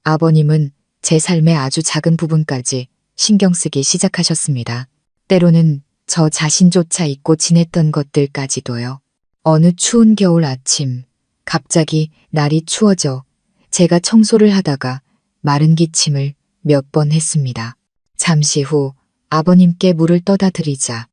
아버님은 제 삶의 아주 작은 부분까지 신경 쓰기 시작하셨습니다. 때로는 저 자신조차 잊고 지냈던 것들까지도요. 어느 추운 겨울 아침, 갑자기 날이 추워져 제가 청소를 하다가 마른 기침을 몇 번 했습니다. 잠시 후 아버님께 물을 떠다 드리자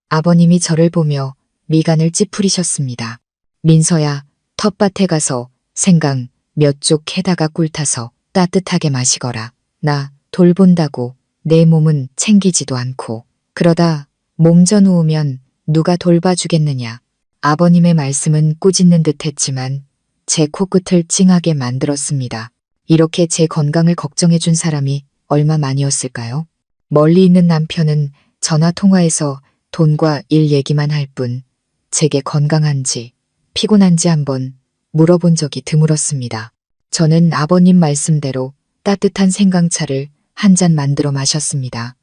아버님이 저를 보며 미간을 찌푸리셨습니다. 민서야, 텃밭에 가서 생강 몇 쪽 캐다가 꿀 타서 따뜻하게 마시거라. 나 돌본다고 내 몸은 챙기지도 않고 그러다 몸져 누우면 누가 돌봐주겠느냐. 아버님의 말씀은 꾸짖는 듯 했지만 제 코끝을 찡하게 만들었습니다. 이렇게 제 건강을 걱정해 준 사람이 얼마만이었을까요? 멀리 있는 남편은 전화 통화에서 돈과 일 얘기만 할 뿐 제게 건강한지 피곤한지 한번 물어본 적이 드물었습니다. 저는 아버님 말씀대로 따뜻한 생강차를 한 잔 만들어 마셨습니다.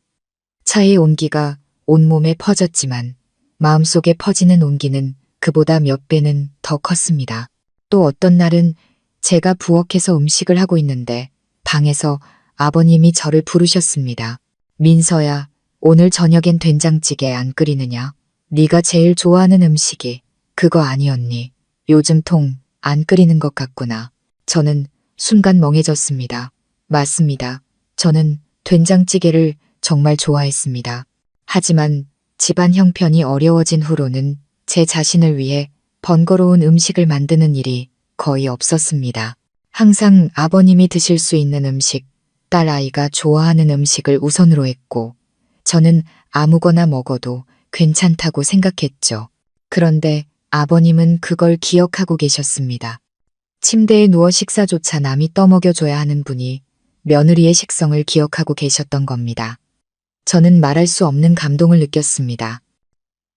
차의 온기가 온몸에 퍼졌지만 마음속에 퍼지는 온기는 그보다 몇 배는 더 컸습니다. 또 어떤 날은 제가 부엌에서 음식을 하고 있는데 방에서 아버님이 저를 부르셨습니다. 민서야, 오늘 저녁엔 된장찌개 안 끓이느냐? 네가 제일 좋아하는 음식이 그거 아니었니? 요즘 통 안 끓이는 것 같구나. 저는 순간 멍해졌습니다. 맞습니다. 저는 된장찌개를 정말 좋아했습니다. 하지만 집안 형편이 어려워진 후로는 제 자신을 위해 번거로운 음식을 만드는 일이 거의 없었습니다. 항상 아버님이 드실 수 있는 음식, 딸아이가 좋아하는 음식을 우선으로 했고 저는 아무거나 먹어도 괜찮다고 생각했죠. 그런데 아버님은 그걸 기억하고 계셨습니다. 침대에 누워 식사조차 남이 떠먹여줘야 하는 분이 며느리의 식성을 기억하고 계셨던 겁니다. 저는 말할 수 없는 감동을 느꼈습니다.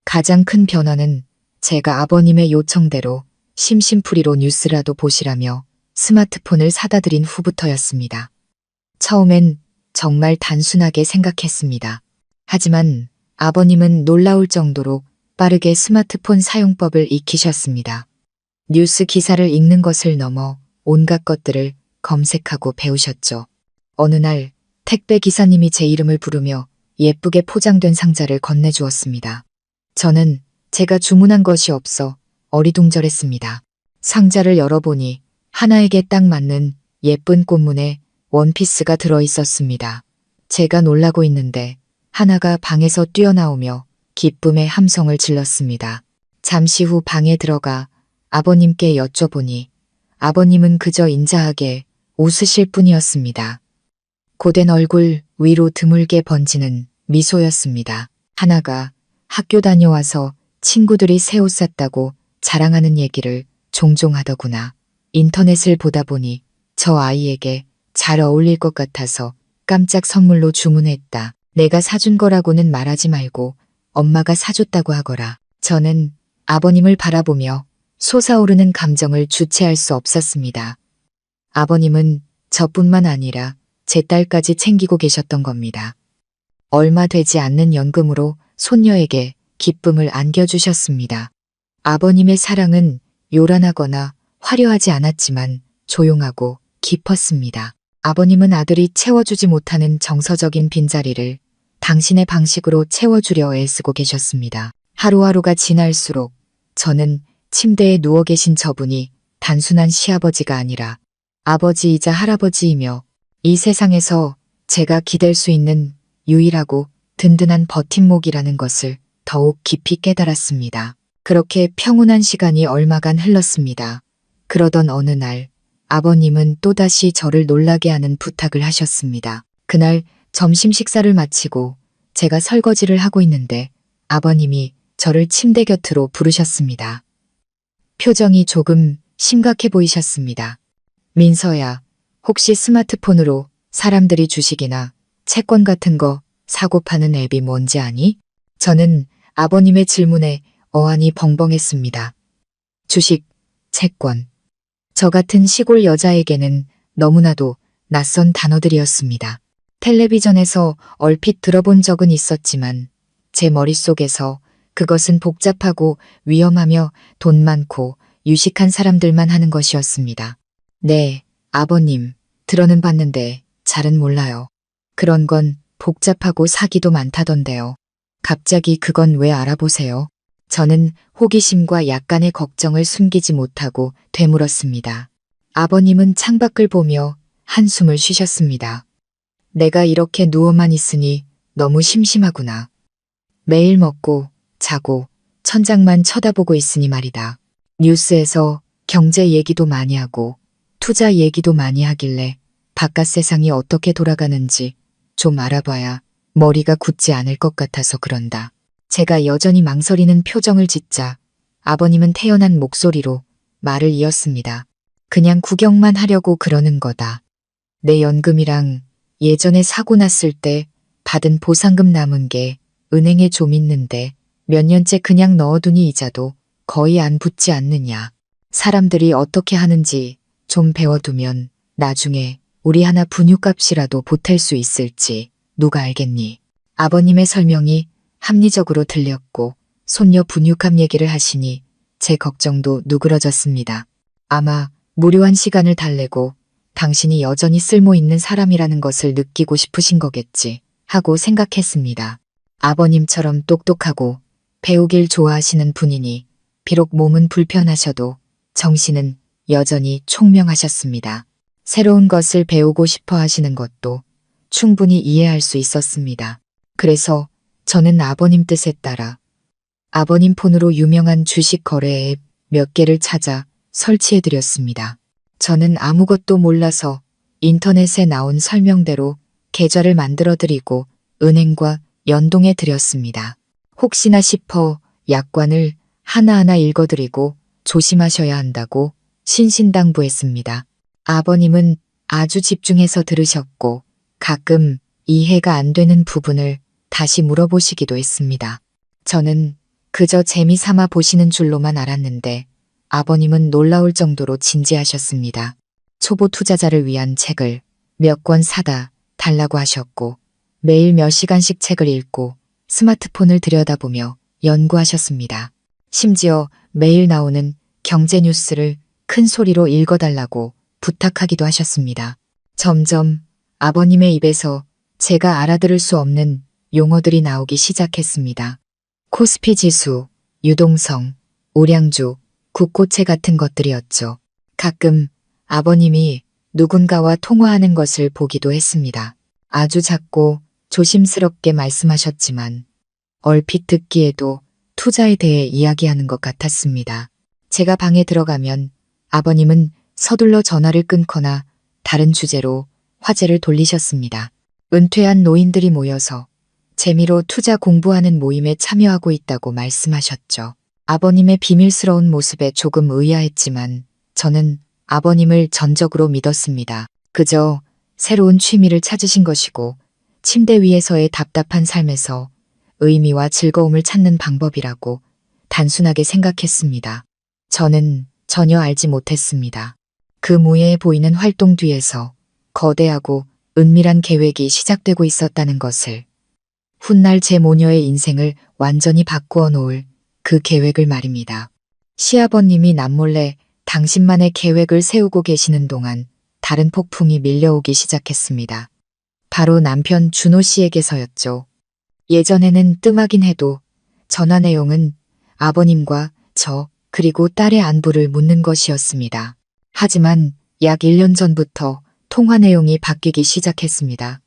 가장 큰 변화는 제가 아버님의 요청대로 심심풀이로 뉴스라도 보시라며 스마트폰을 사다 드린 후부터였습니다. 처음엔 정말 단순하게 생각했습니다. 하지만 아버님은 놀라울 정도로 빠르게 스마트폰 사용법을 익히셨습니다. 뉴스 기사를 읽는 것을 넘어 온갖 것들을 검색하고 배우셨죠. 어느 날 택배 기사님이 제 이름을 부르며 예쁘게 포장된 상자를 건네주었습니다. 저는 제가 주문한 것이 없어 어리둥절했습니다. 상자를 열어보니 하나에게 딱 맞는 예쁜 꽃무늬 원피스가 들어있었습니다. 제가 놀라고 있는데 하나가 방에서 뛰어나오며 기쁨의 함성을 질렀습니다. 잠시 후 방에 들어가 아버님께 여쭤보니 아버님은 그저 인자하게 웃으실 뿐이었습니다. 고된 얼굴 위로 드물게 번지는 미소였습니다. 하나가 학교 다녀와서 친구들이 새 옷 샀다고 자랑하는 얘기를 종종 하더구나. 인터넷을 보다 보니 저 아이에게 잘 어울릴 것 같아서 깜짝 선물로 주문했다. 내가 사준 거라고는 말하지 말고 엄마가 사줬다고 하거라. 저는 아버님을 바라보며 솟아오르는 감정을 주체할 수 없었습니다. 아버님은 저뿐만 아니라 제 딸까지 챙기고 계셨던 겁니다. 얼마 되지 않는 연금으로 손녀에게 기쁨을 안겨주셨습니다. 아버님의 사랑은 요란하거나 화려하지 않았지만 조용하고 깊었습니다. 아버님은 아들이 채워주지 못하는 정서적인 빈자리를 당신의 방식으로 채워주려 애쓰고 계셨습니다. 하루하루가 지날수록 저는 침대에 누워 계신 저분이 단순한 시아버지가 아니라 아버지이자 할아버지이며 이 세상에서 제가 기댈 수 있는 유일하고 든든한 버팀목이라는 것을 더욱 깊이 깨달았습니다. 그렇게 평온한 시간이 얼마간 흘렀습니다. 그러던 어느 날 아버님은 또다시 저를 놀라게 하는 부탁을 하셨습니다. 그날 점심 식사를 마치고 제가 설거지를 하고 있는데 아버님이 저를 침대 곁으로 부르셨습니다. 표정이 조금 심각해 보이셨습니다. 민서야, 혹시 스마트폰으로 사람들이 주식이나 채권 같은 거 사고 파는 앱이 뭔지 아니? 저는 아버님의 질문에 어안이 벙벙했습니다. 주식, 채권. 저 같은 시골 여자에게는 너무나도 낯선 단어들이었습니다. 텔레비전에서 얼핏 들어본 적은 있었지만 제 머릿속에서 그것은 복잡하고 위험하며 돈 많고 유식한 사람들만 하는 것이었습니다. 네, 아버님, 들어는 봤는데 잘은 몰라요. 그런 건 복잡하고 사기도 많다던데요. 갑자기 그건 왜 알아보세요? 저는 호기심과 약간의 걱정을 숨기지 못하고 되물었습니다. 아버님은 창밖을 보며 한숨을 쉬셨습니다. 내가 이렇게 누워만 있으니 너무 심심하구나. 매일 먹고 자고 천장만 쳐다보고 있으니 말이다. 뉴스에서 경제 얘기도 많이 하고 투자 얘기도 많이 하길래 바깥 세상이 어떻게 돌아가는지 좀 알아봐야 머리가 굳지 않을 것 같아서 그런다. 제가 여전히 망설이는 표정을 짓자 아버님은 태연한 목소리로 말을 이었습니다. 그냥 구경만 하려고 그러는 거다. 내 연금이랑 예전에 사고 났을 때 받은 보상금 남은 게 은행에 좀 있는데 몇 년째 그냥 넣어두니 이자도 거의 안 붙지 않느냐. 사람들이 어떻게 하는지 좀 배워두면 나중에 우리 하나 분유값이라도 보탤 수 있을지 누가 알겠니. 아버님의 설명이 합리적으로 들렸고 손녀 분유값 얘기를 하시니 제 걱정도 누그러졌습니다. 아마 무료한 시간을 달래고 당신이 여전히 쓸모있는 사람이라는 것을 느끼고 싶으신 거겠지 하고 생각했습니다. 아버님처럼 똑똑하고 배우길 좋아하시는 분이니 비록 몸은 불편하셔도 정신은 여전히 총명하셨습니다. 새로운 것을 배우고 싶어 하시는 것도 충분히 이해할 수 있었습니다. 그래서 저는 아버님 뜻에 따라 아버님 폰으로 유명한 주식 거래 앱 몇 개를 찾아 설치해드렸습니다. 저는 아무것도 몰라서 인터넷에 나온 설명대로 계좌를 만들어드리고 은행과 연동해드렸습니다. 혹시나 싶어 약관을 하나하나 읽어드리고 조심하셔야 한다고 신신당부했습니다. 아버님은 아주 집중해서 들으셨고 가끔 이해가 안 되는 부분을 다시 물어보시기도 했습니다. 저는 그저 재미삼아 보시는 줄로만 알았는데 아버님은 놀라울 정도로 진지하셨습니다. 초보 투자자를 위한 책을 몇 권 사다 달라고 하셨고 매일 몇 시간씩 책을 읽고 스마트폰을 들여다보며 연구하셨습니다. 심지어 매일 나오는 경제 뉴스를 큰 소리로 읽어달라고 부탁하기도 하셨습니다. 점점 아버님의 입에서 제가 알아들을 수 없는 용어들이 나오기 시작했습니다. 코스피 지수, 유동성, 우량주, 국고채 같은 것들이었죠. 가끔 아버님이 누군가와 통화하는 것을 보기도 했습니다. 아주 작고 조심스럽게 말씀하셨지만 얼핏 듣기에도 투자에 대해 이야기하는 것 같았습니다. 제가 방에 들어가면 아버님은 서둘러 전화를 끊거나 다른 주제로 화제를 돌리셨습니다. 은퇴한 노인들이 모여서 재미로 투자 공부하는 모임에 참여하고 있다고 말씀하셨죠. 아버님의 비밀스러운 모습에 조금 의아했지만 저는 아버님을 전적으로 믿었습니다. 그저 새로운 취미를 찾으신 것이고 침대 위에서의 답답한 삶에서 의미와 즐거움을 찾는 방법이라고 단순하게 생각했습니다. 저는 전혀 알지 못했습니다. 그 무해해 보이는 활동 뒤에서 거대하고 은밀한 계획이 시작되고 있었다는 것을. 훗날 제 모녀의 인생을 완전히 바꾸어 놓을 그 계획을 말입니다. 시아버님이 남몰래 당신만의 계획을 세우고 계시는 동안 다른 폭풍이 밀려오기 시작했습니다. 바로 남편 준호 씨에게서였죠. 예전에는 뜸하긴 해도 전화 내용은 아버님과 저 그리고 딸의 안부를 묻는 것이었습니다. 하지만 약 1년 전부터 통화 내용이 바뀌기 시작했습니다.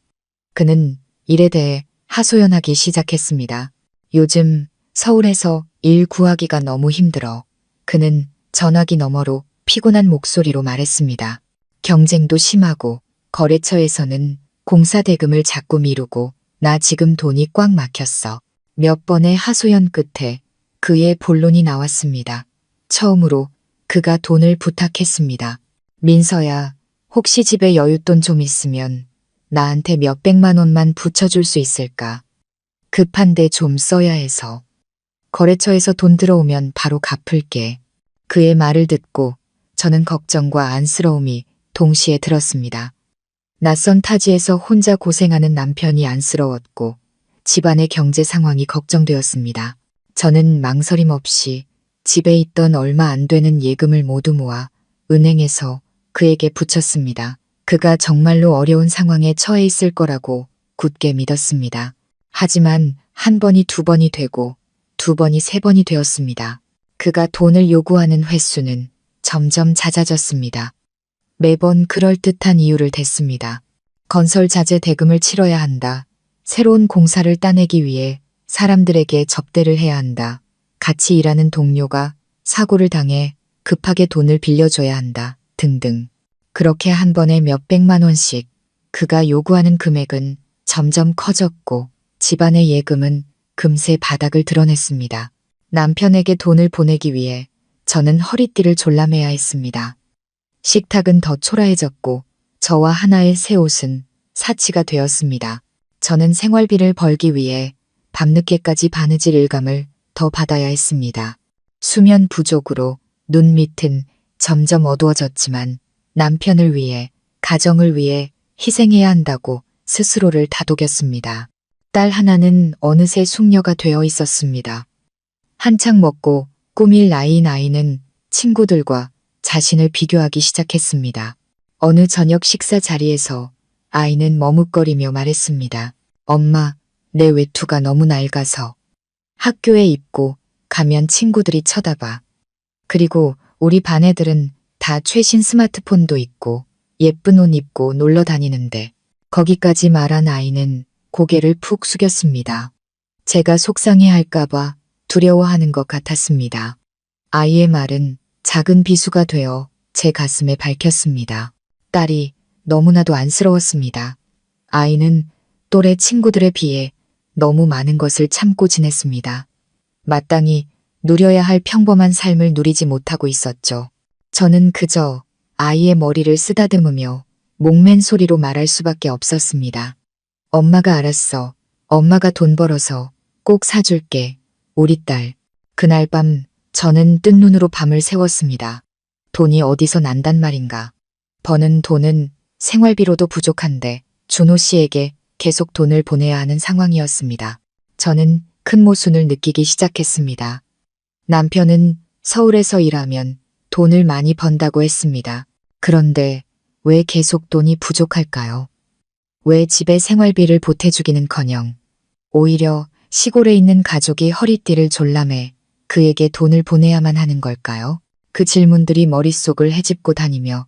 그는 일에 대해 하소연하기 시작했습니다. 요즘 서울에서 일 구하기가 너무 힘들어. 그는 전화기 너머로 피곤한 목소리로 말했습니다. 경쟁도 심하고 거래처에서는 공사 대금을 자꾸 미루고 나 지금 돈이 꽉 막혔어. 몇 번의 하소연 끝에 그의 본론이 나왔습니다. 처음으로 그가 돈을 부탁했습니다. 민서야, 혹시 집에 여윳돈 좀 있으면 나한테 몇백만 원만 붙여줄 수 있을까? 급한데 좀 써야 해서. 거래처에서 돈 들어오면 바로 갚을게. 그의 말을 듣고 저는 걱정과 안쓰러움이 동시에 들었습니다. 낯선 타지에서 혼자 고생하는 남편이 안쓰러웠고 집안의 경제 상황이 걱정되었습니다. 저는 망설임 없이 집에 있던 얼마 안 되는 예금을 모두 모아 은행에서 그에게 붙였습니다. 그가 정말로 어려운 상황에 처해 있을 거라고 굳게 믿었습니다. 하지만 한 번이 두 번이 되고 두 번이 세 번이 되었습니다. 그가 돈을 요구하는 횟수는 점점 잦아졌습니다. 매번 그럴듯한 이유를 댔습니다. 건설 자재 대금을 치러야 한다. 새로운 공사를 따내기 위해 사람들에게 접대를 해야 한다. 같이 일하는 동료가 사고를 당해 급하게 돈을 빌려줘야 한다. 등등. 그렇게 한 번에 몇백만 원씩 그가 요구하는 금액은 점점 커졌고 집안의 예금은 금세 바닥을 드러냈습니다. 남편에게 돈을 보내기 위해 저는 허리띠를 졸라매야 했습니다. 식탁은 더 초라해졌고 저와 하나의 새 옷은 사치가 되었습니다. 저는 생활비를 벌기 위해 밤늦게까지 바느질 일감을 더 받아야 했습니다. 수면 부족으로 눈 밑은 점점 어두워졌지만 남편을 위해, 가정을 위해 희생해야 한다고 스스로를 다독였습니다. 딸 하나는 어느새 숙녀가 되어 있었습니다. 한창 먹고 꾸밀 나이인 아이는 친구들과 자신을 비교하기 시작했습니다. 어느 저녁 식사 자리에서 아이는 머뭇거리며 말했습니다. 엄마, 내 외투가 너무 낡아서. 학교에 입고 가면 친구들이 쳐다봐. 그리고 우리 반 애들은 다 최신 스마트폰도 있고 예쁜 옷 입고 놀러 다니는데. 거기까지 말한 아이는 고개를 푹 숙였습니다. 제가 속상해할까봐 두려워하는 것 같았습니다. 아이의 말은 작은 비수가 되어 제 가슴에 밝혔습니다. 딸이 너무나도 안쓰러웠습니다. 아이는 또래 친구들에 비해 너무 많은 것을 참고 지냈습니다. 마땅히 누려야 할 평범한 삶을 누리지 못하고 있었죠. 저는 그저 아이의 머리를 쓰다듬으며 목맨 소리로 말할 수밖에 없었습니다. 엄마가 알았어. 엄마가 돈 벌어서 꼭 사줄게. 우리 딸. 그날 밤 저는 뜬 눈으로 밤을 새웠습니다. 돈이 어디서 난단 말인가. 버는 돈은 생활비로도 부족한데 준호 씨에게 계속 돈을 보내야 하는 상황이었습니다. 저는 큰 모순을 느끼기 시작했습니다. 남편은 서울에서 일하면 돈을 많이 번다고 했습니다. 그런데 왜 계속 돈이 부족할까요? 왜 집에 생활비를 보태주기는커녕 오히려 시골에 있는 가족이 허리띠를 졸라매 그에게 돈을 보내야만 하는 걸까요? 그 질문들이 머릿속을 헤집고 다니며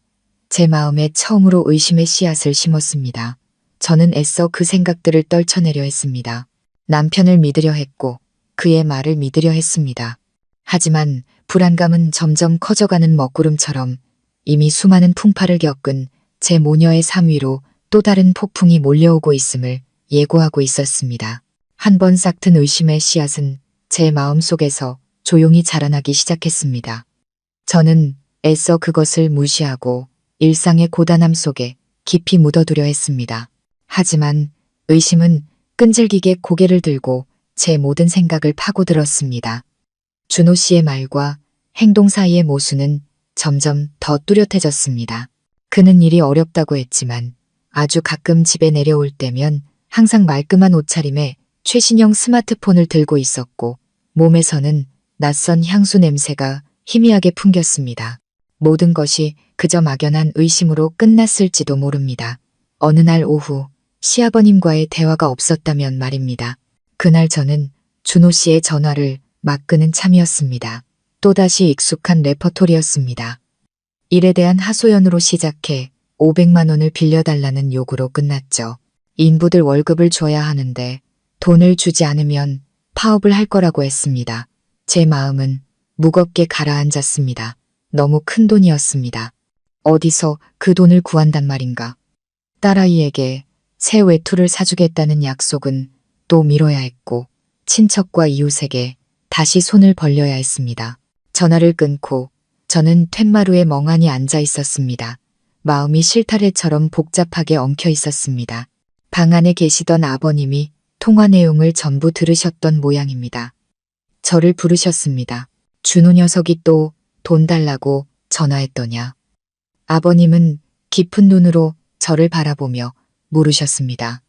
제 마음에 처음으로 의심의 씨앗을 심었습니다. 저는 애써 그 생각들을 떨쳐내려 했습니다. 남편을 믿으려 했고 그의 말을 믿으려 했습니다. 하지만 불안감은 점점 커져가는 먹구름처럼 이미 수많은 풍파를 겪은 제 모녀의 삶 위로 또 다른 폭풍이 몰려오고 있음을 예고하고 있었습니다. 한 번 싹튼 의심의 씨앗은 제 마음속에서 조용히 자라나기 시작했습니다. 저는 애써 그것을 무시하고 일상의 고단함 속에 깊이 묻어두려 했습니다. 하지만 의심은 끈질기게 고개를 들고 제 모든 생각을 파고들었습니다. 준호 씨의 말과 행동 사이의 모순은 점점 더 뚜렷해졌습니다. 그는 일이 어렵다고 했지만 아주 가끔 집에 내려올 때면 항상 말끔한 옷차림에 최신형 스마트폰을 들고 있었고 몸에서는 낯선 향수 냄새가 희미하게 풍겼습니다. 모든 것이 그저 막연한 의심으로 끝났을지도 모릅니다. 어느 날 오후 시아버님과의 대화가 없었다면 말입니다. 그날 저는 준호 씨의 전화를 막 끄는 참이었습니다. 또다시 익숙한 레퍼토리였습니다. 일에 대한 하소연으로 시작해 500만 원을 빌려달라는 요구로 끝났죠. 인부들 월급을 줘야 하는데 돈을 주지 않으면 파업을 할 거라고 했습니다. 제 마음은 무겁게 가라앉았습니다. 너무 큰 돈이었습니다. 어디서 그 돈을 구한단 말인가. 딸아이에게 새 외투를 사주겠다는 약속은 또 미뤄야 했고 친척과 이웃에게 다시 손을 벌려야 했습니다. 전화를 끊고 저는 툇마루에 멍하니 앉아 있었습니다. 마음이 실타래처럼 복잡하게 엉켜 있었습니다. 방 안에 계시던 아버님이 통화 내용을 전부 들으셨던 모양입니다. 저를 부르셨습니다. 준호 녀석이 또 돈 달라고 전화했더냐. 아버님은 깊은 눈으로 저를 바라보며 물으셨습니다.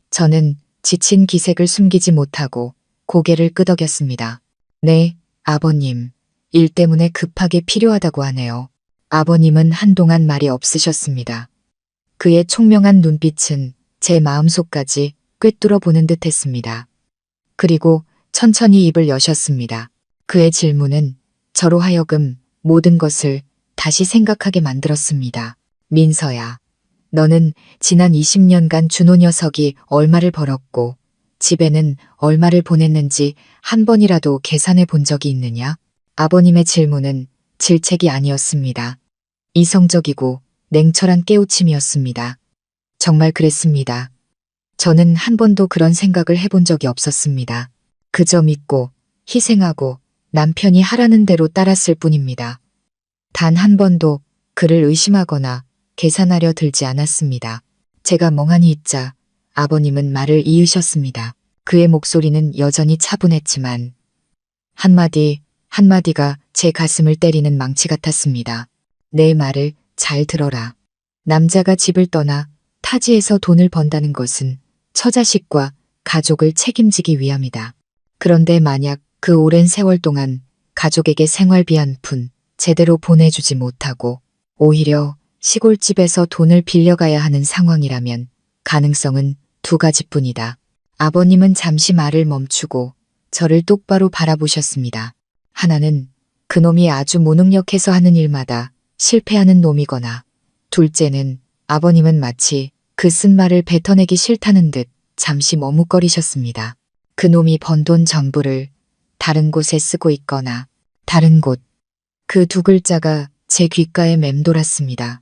저는 지친 기색을 숨기지 못하고 고개를 끄덕였습니다. 네, 아버님. 일 때문에 급하게 필요하다고 하네요. 아버님은 한동안 말이 없으셨습니다. 그의 총명한 눈빛은 제 마음속까지 꿰뚫어 보는 듯 했습니다. 그리고 천천히 입을 여셨습니다. 그의 질문은 저로 하여금 모든 것을 다시 생각하게 만들었습니다. 민서야, 너는 지난 20년간 준호 녀석이 얼마를 벌었고 집에는 얼마를 보냈는지 한 번이라도 계산해 본 적이 있느냐? 아버님의 질문은 질책이 아니었습니다. 이성적이고 냉철한 깨우침이었습니다. 정말 그랬습니다. 저는 한 번도 그런 생각을 해본 적이 없었습니다. 그저 믿고 희생하고 남편이 하라는 대로 따랐을 뿐입니다. 단 한 번도 그를 의심하거나 계산하려 들지 않았습니다. 제가 멍하니 있자 아버님은 말을 이으셨습니다. 그의 목소리는 여전히 차분했지만 한마디 한마디가 제 가슴을 때리는 망치 같았습니다. 내 말을 잘 들어라. 남자가 집을 떠나 타지에서 돈을 번다는 것은 처자식과 가족을 책임지기 위함이다. 그런데 만약 그 오랜 세월 동안 가족에게 생활비 한 푼 제대로 보내주지 못하고 오히려 시골집에서 돈을 빌려가야 하는 상황이라면 가능성은 두 가지뿐이다. 아버님은 잠시 말을 멈추고 저를 똑바로 바라보셨습니다. 하나는 그놈이 아주 무능력해서 하는 일마다 실패하는 놈이거나 둘째는 아버님은 마치 그 쓴 말을 뱉어내기 싫다는 듯 잠시 머뭇거리셨습니다. 그놈이 번 돈 전부를 다른 곳에 쓰고 있거나 다른 곳. 그 두 글자가 제 귓가에 맴돌았습니다.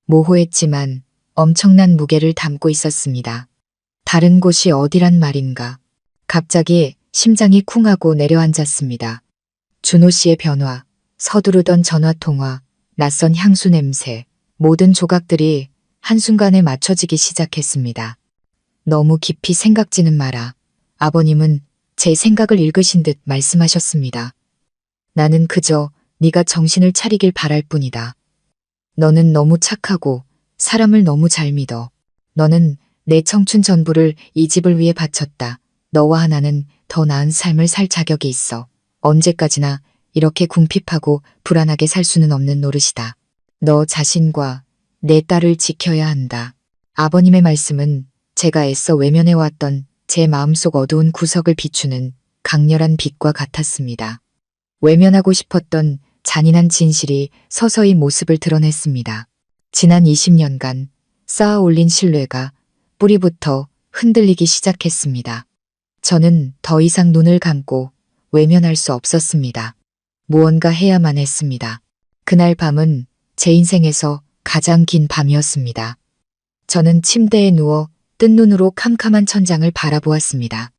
모호했지만 엄청난 무게를 담고 있었습니다. 다른 곳이 어디란 말인가. 갑자기 심장이 쿵하고 내려앉았습니다. 준호 씨의 변화, 서두르던 전화통화, 낯선 향수 냄새, 모든 조각들이 한순간에 맞춰지기 시작했습니다. 너무 깊이 생각지는 마라. 아버님은 제 생각을 읽으신 듯 말씀하셨습니다. 나는 그저 네가 정신을 차리길 바랄 뿐이다. 너는 너무 착하고 사람을 너무 잘 믿어. 너는 내 청춘 전부를 이 집을 위해 바쳤다. 너와 하나는 더 나은 삶을 살 자격이 있어. 언제까지나 이렇게 궁핍하고 불안하게 살 수는 없는 노릇이다. 너 자신과 내 딸을 지켜야 한다. 아버님의 말씀은 제가 애써 외면해왔던 제 마음속 어두운 구석을 비추는 강렬한 빛과 같았습니다. 외면하고 싶었던 잔인한 진실이 서서히 모습을 드러냈습니다. 지난 20년간 쌓아 올린 신뢰가 뿌리부터 흔들리기 시작했습니다. 저는 더 이상 눈을 감고 외면할 수 없었습니다. 무언가 해야만 했습니다. 그날 밤은 제 인생에서 가장 긴 밤이었습니다. 저는 침대에 누워 뜬 눈으로 캄캄한 천장을 바라보았습니다.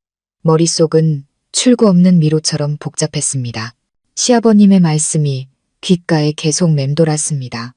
머릿속은 출구 없는 미로처럼 복잡했습니다. 시아버님의 말씀이 귓가에 계속 맴돌았습니다.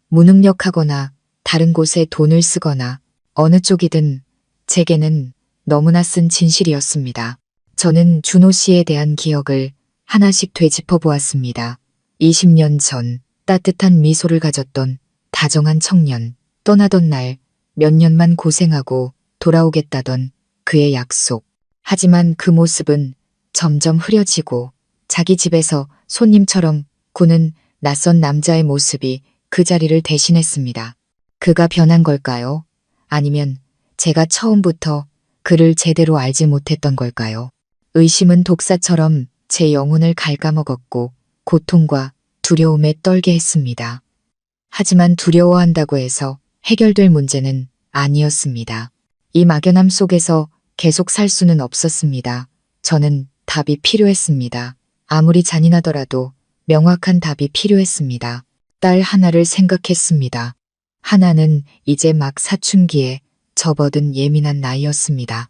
무능력하거나 다른 곳에 돈을 쓰거나 어느 쪽이든 제게는 너무나 쓴 진실이었습니다. 저는 준호 씨에 대한 기억을 하나씩 되짚어 보았습니다. 20년 전 따뜻한 미소를 가졌던 다정한 청년, 떠나던 날 몇 년만 고생하고 돌아오겠다던 그의 약속. 하지만 그 모습은 점점 흐려지고 자기 집에서 손님처럼 구는 낯선 남자의 모습이 그 자리를 대신했습니다. 그가 변한 걸까요? 아니면 제가 처음부터 그를 제대로 알지 못했던 걸까요? 의심은 독사처럼 제 영혼을 갉아먹었고 고통과 두려움에 떨게 했습니다. 하지만 두려워한다고 해서 해결될 문제는 아니었습니다. 이 막연함 속에서 계속 살 수는 없었습니다. 저는 답이 필요했습니다. 아무리 잔인하더라도 명확한 답이 필요했습니다. 딸 하나를 생각했습니다. 하나는 이제 막 사춘기에 접어든 예민한 나이였습니다.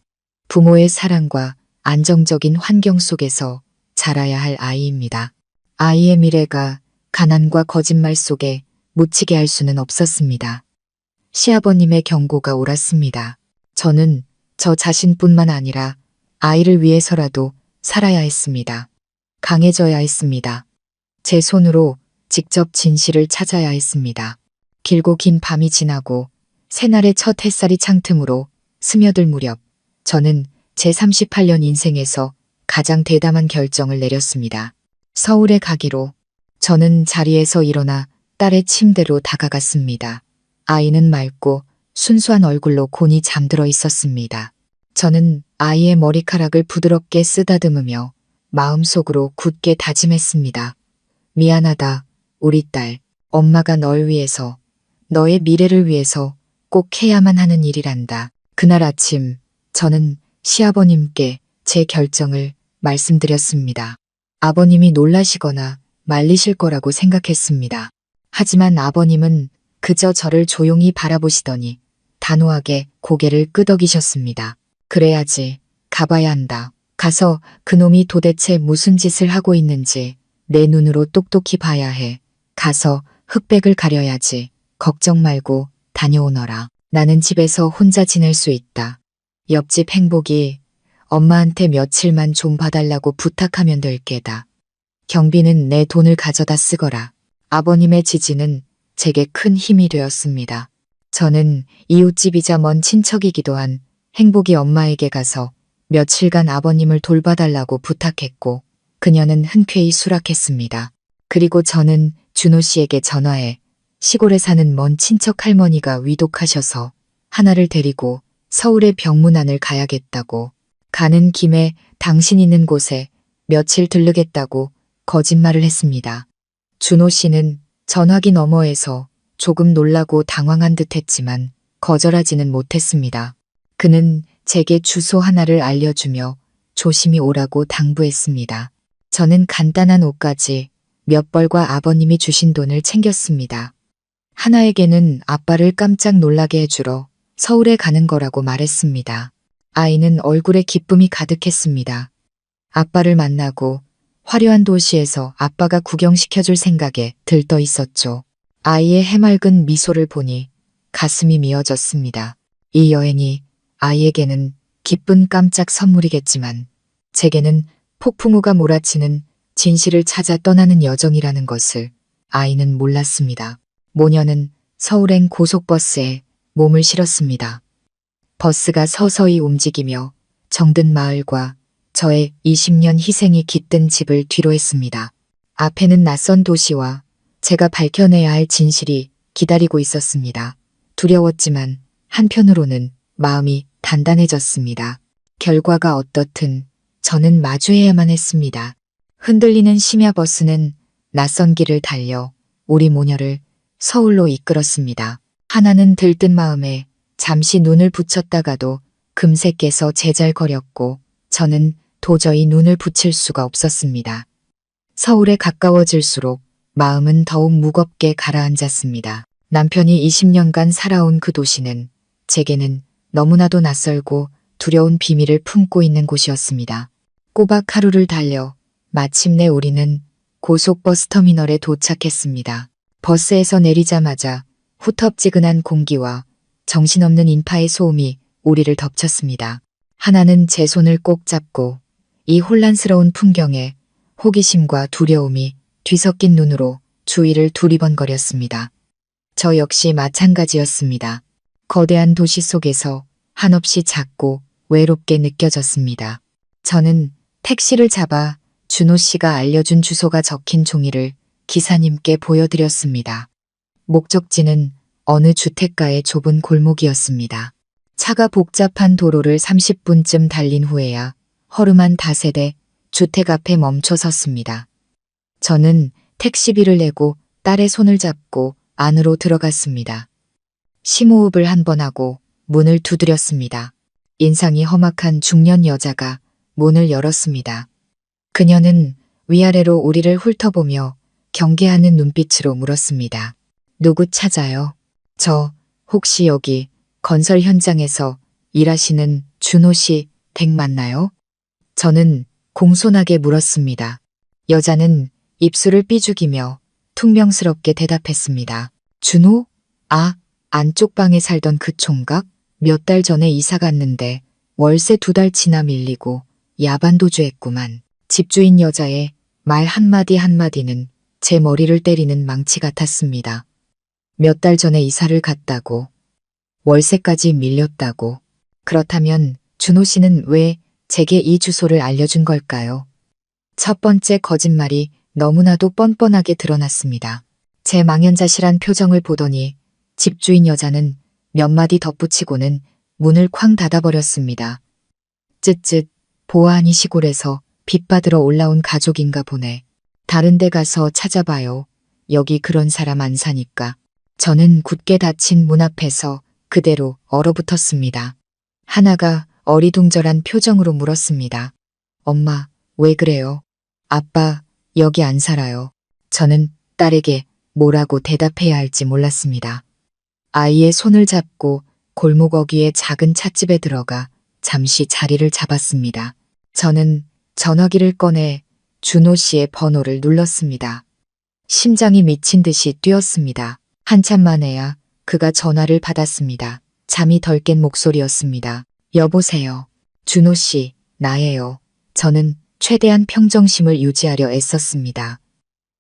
부모의 사랑과 안정적인 환경 속에서 자라야 할 아이입니다. 아이의 미래가 가난과 거짓말 속에 묻히게 할 수는 없었습니다. 시아버님의 경고가 옳았습니다. 저는 저 자신뿐만 아니라 아이를 위해서라도 살아야 했습니다. 강해져야 했습니다. 제 손으로 직접 진실을 찾아야 했습니다. 길고 긴 밤이 지나고 새날의 첫 햇살이 창틈으로 스며들 무렵 저는 제 38년 인생에서 가장 대담한 결정을 내렸습니다. 서울에 가기로. 저는 자리에서 일어나 딸의 침대로 다가갔습니다. 아이는 맑고 순수한 얼굴로 곤히 잠들어 있었습니다. 저는 아이의 머리카락을 부드럽게 쓰다듬으며 마음속으로 굳게 다짐했습니다. 미안하다, 우리 딸. 엄마가 널 위해서, 너의 미래를 위해서 꼭 해야만 하는 일이란다. 그날 아침 저는 시아버님께 제 결정을 말씀드렸습니다. 아버님이 놀라시거나 말리실 거라고 생각했습니다. 하지만 아버님은 그저 저를 조용히 바라보시더니 단호하게 고개를 끄덕이셨습니다. 그래야지. 가봐야 한다. 가서 그놈이 도대체 무슨 짓을 하고 있는지 내 눈으로 똑똑히 봐야 해. 가서 흑백을 가려야지. 걱정 말고 다녀오너라. 나는 집에서 혼자 지낼 수 있다. 옆집 행복이 엄마한테 며칠만 좀 봐달라고 부탁하면 될 게다. 경비는 내 돈을 가져다 쓰거라. 아버님의 지지는 제게 큰 힘이 되었습니다. 저는 이웃집이자 먼 친척이기도 한 행복이 엄마에게 가서 며칠간 아버님을 돌봐달라고 부탁했고 그녀는 흔쾌히 수락했습니다. 그리고 저는 준호 씨에게 전화해 시골에 사는 먼 친척 할머니가 위독하셔서 하나를 데리고 서울의 병문안을 가야겠다고, 가는 김에 당신 있는 곳에 며칠 들르겠다고 거짓말을 했습니다. 준호 씨는 전화기 너머에서 조금 놀라고 당황한 듯 했지만 거절하지는 못했습니다. 그는 제게 주소 하나를 알려주며 조심히 오라고 당부했습니다. 저는 간단한 옷까지 몇 벌과 아버님이 주신 돈을 챙겼습니다. 하나에게는 아빠를 깜짝 놀라게 해주러 서울에 가는 거라고 말했습니다. 아이는 얼굴에 기쁨이 가득했습니다. 아빠를 만나고 화려한 도시에서 아빠가 구경시켜줄 생각에 들떠 있었죠. 아이의 해맑은 미소를 보니 가슴이 미어졌습니다. 이 여행이 아이에게는 기쁜 깜짝 선물이겠지만 제게는 폭풍우가 몰아치는 진실을 찾아 떠나는 여정이라는 것을 아이는 몰랐습니다. 모녀는 서울행 고속버스에 몸을 실었습니다. 버스가 서서히 움직이며 정든 마을과 저의 20년 희생이 깃든 집을 뒤로 했습니다. 앞에는 낯선 도시와 제가 밝혀내야 할 진실이 기다리고 있었습니다. 두려웠지만 한편으로는 마음이 단단해졌습니다. 결과가 어떻든 저는 마주해야만 했습니다. 흔들리는 심야버스는 낯선 길을 달려 우리 모녀를 서울로 이끌었습니다. 하나는 들뜬 마음에 잠시 눈을 붙였다가도 금세 깨서 제잘거렸고 저는 도저히 눈을 붙일 수가 없었습니다. 서울에 가까워질수록 마음은 더욱 무겁게 가라앉았습니다. 남편이 20년간 살아온 그 도시는 제게는 너무나도 낯설고 두려운 비밀을 품고 있는 곳이었습니다. 꼬박 하루를 달려 마침내 우리는 고속버스 터미널에 도착했습니다. 버스에서 내리자마자 후텁지근한 공기와 정신없는 인파의 소음이 우리를 덮쳤습니다. 하나는 제 손을 꼭 잡고 이 혼란스러운 풍경에 호기심과 두려움이 뒤섞인 눈으로 주위를 두리번거렸습니다. 저 역시 마찬가지였습니다. 거대한 도시 속에서 한없이 작고 외롭게 느껴졌습니다. 저는 택시를 잡아 준호 씨가 알려준 주소가 적힌 종이를 기사님께 보여드렸습니다. 목적지는 어느 주택가의 좁은 골목이었습니다. 차가 복잡한 도로를 30분쯤 달린 후에야 허름한 다세대 주택 앞에 멈춰 섰습니다. 저는 택시비를 내고 딸의 손을 잡고 안으로 들어갔습니다. 심호흡을 한 번 하고 문을 두드렸습니다. 인상이 험악한 중년 여자가 문을 열었습니다. 그녀는 위아래로 우리를 훑어보며 경계하는 눈빛으로 물었습니다. 누구 찾아요? 저 혹시 여기 건설 현장에서 일하시는 준호 씨 댁 맞나요? 저는 공손하게 물었습니다. 여자는 입술을 삐죽이며 퉁명스럽게 대답했습니다. 준호? 아, 안쪽 방에 살던 그 총각? 몇 달 전에 이사 갔는데 월세 2달치나 밀리고 야반도주했구만. 집주인 여자의 말 한마디 한마디는 제 머리를 때리는 망치 같았습니다. 몇 달 전에 이사를 갔다고, 월세까지 밀렸다고. 그렇다면 준호 씨는 왜 제게 이 주소를 알려준 걸까요? 첫 번째 거짓말이 너무나도 뻔뻔하게 드러났습니다. 제 망연자실한 표정을 보더니 집주인 여자는 몇 마디 덧붙이고는 문을 쾅 닫아버렸습니다. 쯧쯧, 보아하니 시골에서 빚 받으러 올라온 가족인가 보네. 다른 데 가서 찾아봐요. 여기 그런 사람 안 사니까. 저는 굳게 닫힌 문 앞에서 그대로 얼어붙었습니다. 하나가 어리둥절한 표정으로 물었습니다. 엄마, 왜 그래요? 아빠, 여기 안 살아요. 저는 딸에게 뭐라고 대답해야 할지 몰랐습니다. 아이의 손을 잡고 골목 어귀의 작은 찻집에 들어가 잠시 자리를 잡았습니다. 저는 전화기를 꺼내 준호 씨의 번호를 눌렀습니다. 심장이 미친 듯이 뛰었습니다. 한참 만에야 그가 전화를 받았습니다. 잠이 덜 깬 목소리였습니다. 여보세요. 준호 씨, 나예요. 저는 최대한 평정심을 유지하려 애썼습니다.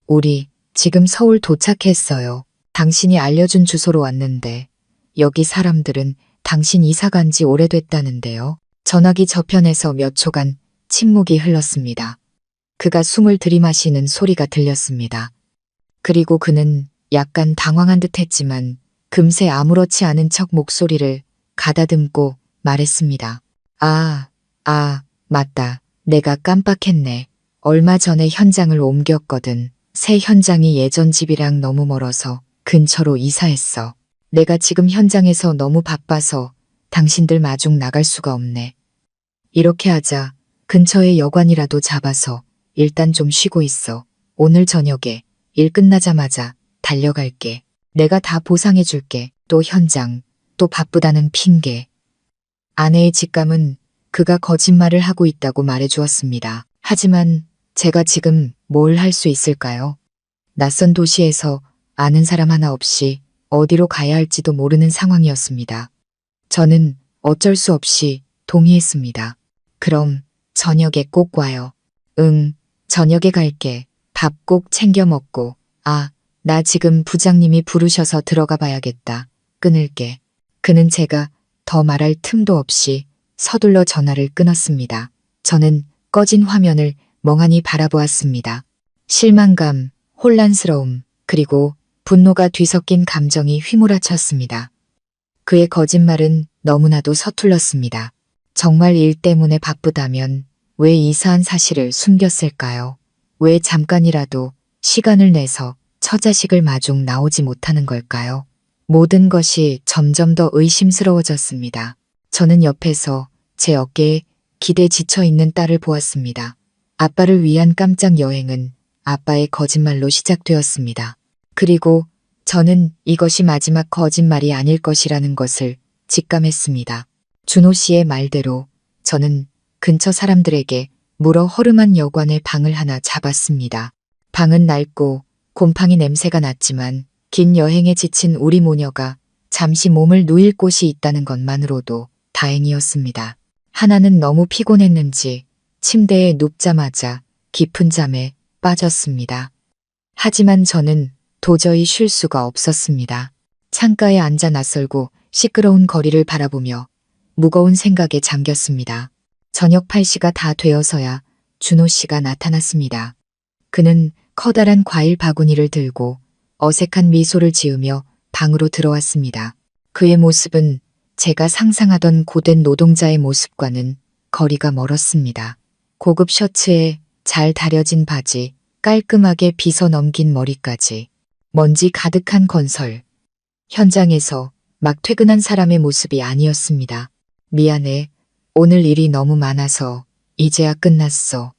우리 지금 서울 도착했어요. 당신이 알려준 주소로 왔는데 여기 사람들은 당신 이사 간 지 오래됐다는데요. 전화기 저편에서 몇 초간 침묵이 흘렀습니다. 그가 숨을 들이마시는 소리가 들렸습니다. 그리고 그는 약간 당황한 듯 했지만 금세 아무렇지 않은 척 목소리를 가다듬고 말했습니다. 맞다. 내가 깜빡했네. 얼마 전에 현장을 옮겼거든. 새 현장이 예전 집이랑 너무 멀어서 근처로 이사했어. 내가 지금 현장에서 너무 바빠서 당신들 마중 나갈 수가 없네. 이렇게 하자. 근처에 여관이라도 잡아서 일단 좀 쉬고 있어. 오늘 저녁에 일 끝나자마자 달려갈게. 내가 다 보상해줄게. 또 현장, 또 바쁘다는 핑계. 아내의 직감은 그가 거짓말을 하고 있다고 말해주었습니다. 하지만 제가 지금 뭘 할 수 있을까요? 낯선 도시에서 아는 사람 하나 없이 어디로 가야 할지도 모르는 상황이었습니다. 저는 어쩔 수 없이 동의했습니다. 그럼 저녁에 꼭 와요. 응, 저녁에 갈게. 밥 꼭 챙겨 먹고. 나 지금 부장님이 부르셔서 들어가 봐야겠다. 끊을게. 그는 제가 더 말할 틈도 없이 서둘러 전화를 끊었습니다. 저는 꺼진 화면을 멍하니 바라보았습니다. 실망감, 혼란스러움, 그리고 분노가 뒤섞인 감정이 휘몰아쳤습니다. 그의 거짓말은 너무나도 서툴렀습니다. 정말 일 때문에 바쁘다면 왜 이사한 사실을 숨겼을까요? 왜 잠깐이라도 시간을 내서 처자식을 마중 나오지 못하는 걸까요? 모든 것이 점점 더 의심스러워졌습니다. 저는 옆에서 제 어깨에 기대 지쳐있는 딸을 보았습니다. 아빠를 위한 깜짝 여행은 아빠의 거짓말로 시작되었습니다. 그리고 저는 이것이 마지막 거짓말이 아닐 것이라는 것을 직감했습니다. 준호 씨의 말대로 저는 근처 사람들에게 물어 허름한 여관의 방을 하나 잡았습니다. 방은 낡고 곰팡이 냄새가 났지만 긴 여행에 지친 우리 모녀가 잠시 몸을 누일 곳이 있다는 것만으로도 다행이었습니다. 하나는 너무 피곤했는지 침대에 눕자마자 깊은 잠에 빠졌습니다. 하지만 저는 도저히 쉴 수가 없었습니다. 창가에 앉아 낯설고 시끄러운 거리를 바라보며 무거운 생각에 잠겼습니다. 저녁 8시가 다 되어서야 준호 씨가 나타났습니다. 그는 커다란 과일 바구니를 들고 어색한 미소를 지으며 방으로 들어왔습니다. 그의 모습은 제가 상상하던 고된 노동자의 모습과는 거리가 멀었습니다. 고급 셔츠에 잘 다려진 바지, 깔끔하게 빗어 넘긴 머리까지, 먼지 가득한 건설. 현장에서 막 퇴근한 사람의 모습이 아니었습니다. 미안해. 오늘 일이 너무 많아서 이제야 끝났어.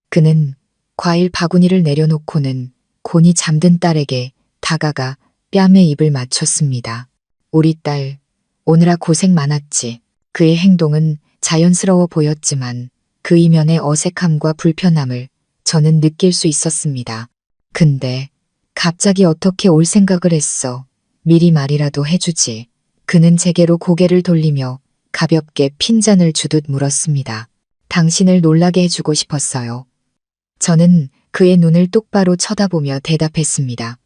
그는 과일 바구니를 내려놓고는 곤히 잠든 딸에게 다가가 뺨에 입을 맞췄습니다. 우리 딸, 오느라 고생 많았지. 그의 행동은 자연스러워 보였지만 그 이면의 어색함과 불편함을 저는 느낄 수 있었습니다. 근데 갑자기 어떻게 올 생각을 했어. 미리 말이라도 해주지. 그는 제게로 고개를 돌리며 가볍게 핀잔을 주듯 물었습니다. 당신을 놀라게 해주고 싶었어요. 저는 그의 눈을 똑바로 쳐다보며 대답했습니다.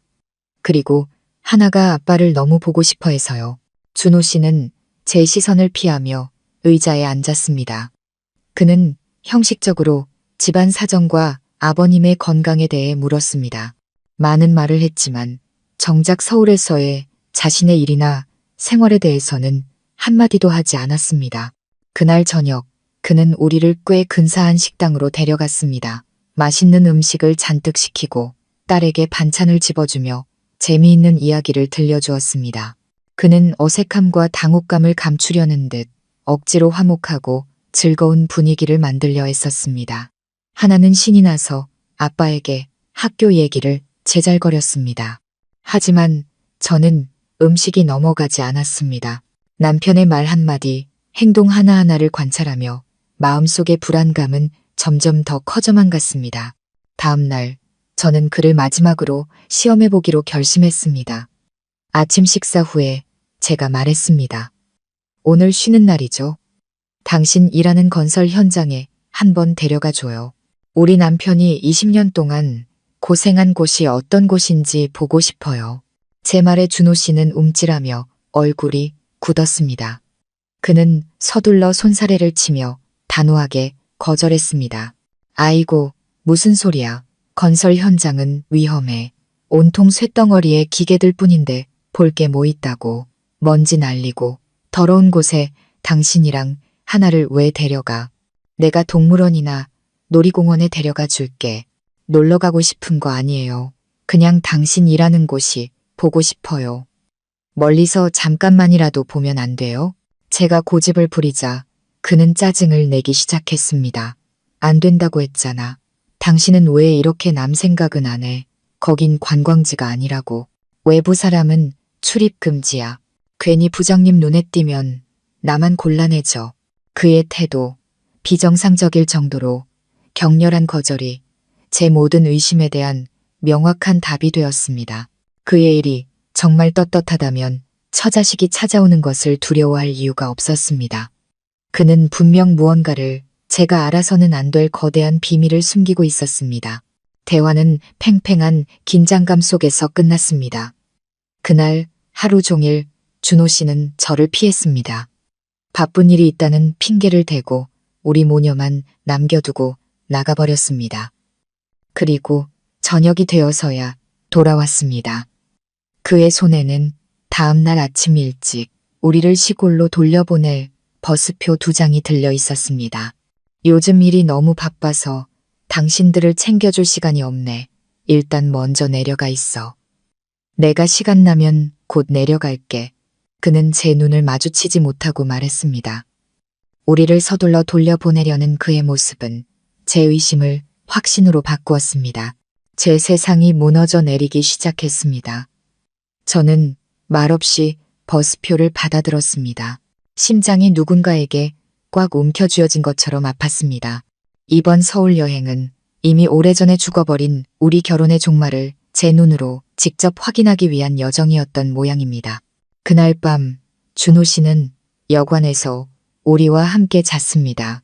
그리고 하나가 아빠를 너무 보고 싶어 해서요. 준호 씨는 제 시선을 피하며 의자에 앉았습니다. 그는 형식적으로 집안 사정과 아버님의 건강에 대해 물었습니다. 많은 말을 했지만 정작 서울에서의 자신의 일이나 생활에 대해서는 한마디도 하지 않았습니다. 그날 저녁 그는 우리를 꽤 근사한 식당으로 데려갔습니다. 맛있는 음식을 잔뜩 시키고 딸에게 반찬을 집어주며 재미있는 이야기를 들려주었습니다. 그는 어색함과 당혹감을 감추려는 듯 억지로 화목하고 즐거운 분위기를 만들려 했었습니다. 하나는 신이 나서 아빠에게 학교 얘기를 제잘거렸습니다. 하지만 저는 음식이 넘어가지 않았습니다. 남편의 말 한마디, 행동 하나하나를 관찰하며 마음속의 불안감은 점점 더 커져만 갔습니다. 다음 날 저는 그를 마지막으로 시험해보기로 결심했습니다. 아침 식사 후에 제가 말했습니다. 오늘 쉬는 날이죠. 당신 일하는 건설 현장에 한번 데려가 줘요. 우리 남편이 20년 동안 고생한 곳이 어떤 곳인지 보고 싶어요. 제 말에 준호 씨는 움찔하며 얼굴이 굳었습니다. 그는 서둘러 손사래를 치며 단호하게 거절했습니다. 아이고, 무슨 소리야. 건설 현장은 위험해. 온통 쇳덩어리의 기계들 뿐인데 볼 게 뭐 있다고. 먼지 날리고 더러운 곳에 당신이랑 하나를 왜 데려가. 내가 동물원이나 놀이공원에 데려가 줄게. 놀러 가고 싶은 거 아니에요. 그냥 당신 일하는 곳이 보고 싶어요. 멀리서 잠깐만이라도 보면 안 돼요? 제가 고집을 부리자 그는 짜증을 내기 시작했습니다. 안 된다고 했잖아. 당신은 왜 이렇게 남 생각은 안 해. 거긴 관광지가 아니라고. 외부 사람은 출입 금지야. 괜히 부장님 눈에 띄면 나만 곤란해져. 그의 태도, 비정상적일 정도로 격렬한 거절이 제 모든 의심에 대한 명확한 답이 되었습니다. 그의 일이 정말 떳떳하다면 처자식이 찾아오는 것을 두려워할 이유가 없었습니다. 그는 분명 무언가를 제가 알아서는 안 될 거대한 비밀을 숨기고 있었습니다. 대화는 팽팽한 긴장감 속에서 끝났습니다. 그날 하루 종일 준호 씨는 저를 피했습니다. 바쁜 일이 있다는 핑계를 대고 우리 모녀만 남겨두고 나가버렸습니다. 그리고 저녁이 되어서야 돌아왔습니다. 그의 손에는 다음 날 아침 일찍 우리를 시골로 돌려보낼 버스표 2장이 들려 있었습니다. 요즘 일이 너무 바빠서 당신들을 챙겨줄 시간이 없네. 일단 먼저 내려가 있어. 내가 시간 나면 곧 내려갈게. 그는 제 눈을 마주치지 못하고 말했습니다. 우리를 서둘러 돌려보내려는 그의 모습은 제 의심을 확신으로 바꾸었습니다. 제 세상이 무너져 내리기 시작했습니다. 저는 말없이 버스표를 받아들었습니다. 심장이 누군가에게 꽉 움켜쥐어진 것처럼 아팠습니다. 이번 서울 여행은 이미 오래전에 죽어버린 우리 결혼의 종말을 제 눈으로 직접 확인하기 위한 여정이었던 모양입니다. 그날 밤 준호 씨는 여관에서 우리와 함께 잤습니다.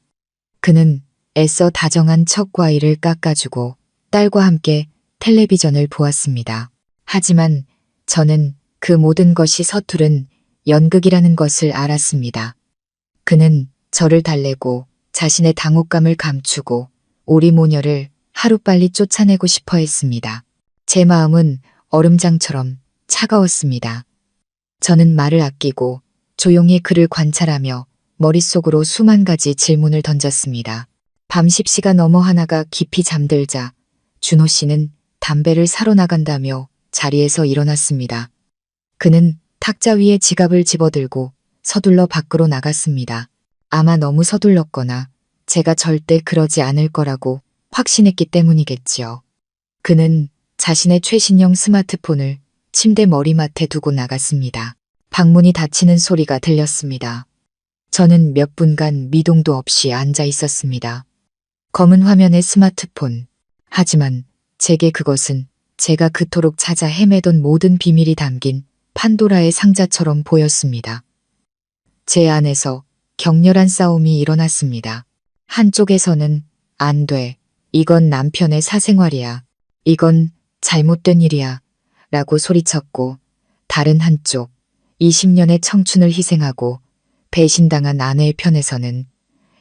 그는 애써 다정한 첫 과일을 깎아주고 딸과 함께 텔레비전을 보았습니다. 하지만 저는 그 모든 것이 서투른 연극이라는 것을 알았습니다. 그는 저를 달래고 자신의 당혹감을 감추고 우리 모녀를 하루빨리 쫓아내고 싶어 했습니다. 제 마음은 얼음장처럼 차가웠습니다. 저는 말을 아끼고 조용히 그를 관찰하며 머릿속으로 수만 가지 질문을 던졌습니다. 밤 10시가 넘어 하나가 깊이 잠들자 준호 씨는 담배를 사러 나간다며 자리에서 일어났습니다. 그는 탁자 위에 지갑을 집어들고 서둘러 밖으로 나갔습니다. 아마 너무 서둘렀거나 제가 절대 그러지 않을 거라고 확신했기 때문이겠지요. 그는 자신의 최신형 스마트폰을 침대 머리맡에 두고 나갔습니다. 방문이 닫히는 소리가 들렸습니다. 저는 몇 분간 미동도 없이 앉아 있었습니다. 검은 화면의 스마트폰. 하지만 제게 그것은 제가 그토록 찾아 헤매던 모든 비밀이 담긴 판도라의 상자처럼 보였습니다. 제 안에서 격렬한 싸움이 일어났습니다. 한쪽에서는 안 돼. 이건 남편의 사생활이야. 이건 잘못된 일이야. 라고 소리쳤고, 다른 한쪽 20년의 청춘을 희생하고 배신당한 아내의 편에서는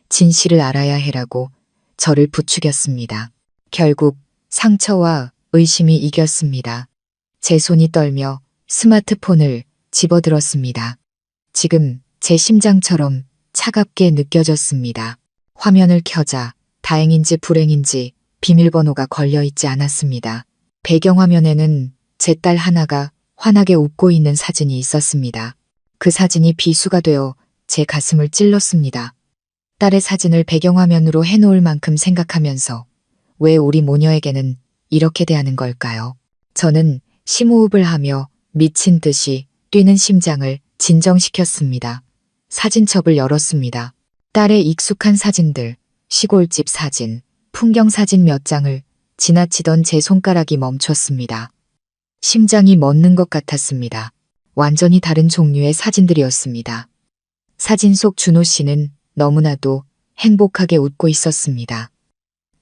진실을 알아야 해라고 저를 부추겼습니다. 결국 상처와 의심이 이겼습니다. 제 손이 떨며 스마트폰을 집어들었습니다. 지금 제 심장처럼 차갑게 느껴졌습니다. 화면을 켜자 다행인지 불행인지 비밀번호가 걸려있지 않았습니다. 배경화면에는 제 딸 하나가 환하게 웃고 있는 사진이 있었습니다. 그 사진이 비수가 되어 제 가슴을 찔렀습니다. 딸의 사진을 배경화면으로 해놓을 만큼 생각하면서 왜 우리 모녀에게는 이렇게 대하는 걸까요? 저는 심호흡을 하며 미친 듯이 뛰는 심장을 진정시켰습니다. 사진첩을 열었습니다. 딸의 익숙한 사진들, 시골집 사진, 풍경 사진 몇 장을 지나치던 제 손가락이 멈췄습니다. 심장이 멎는 것 같았습니다. 완전히 다른 종류의 사진들이었습니다. 사진 속 준호 씨는 너무나도 행복하게 웃고 있었습니다.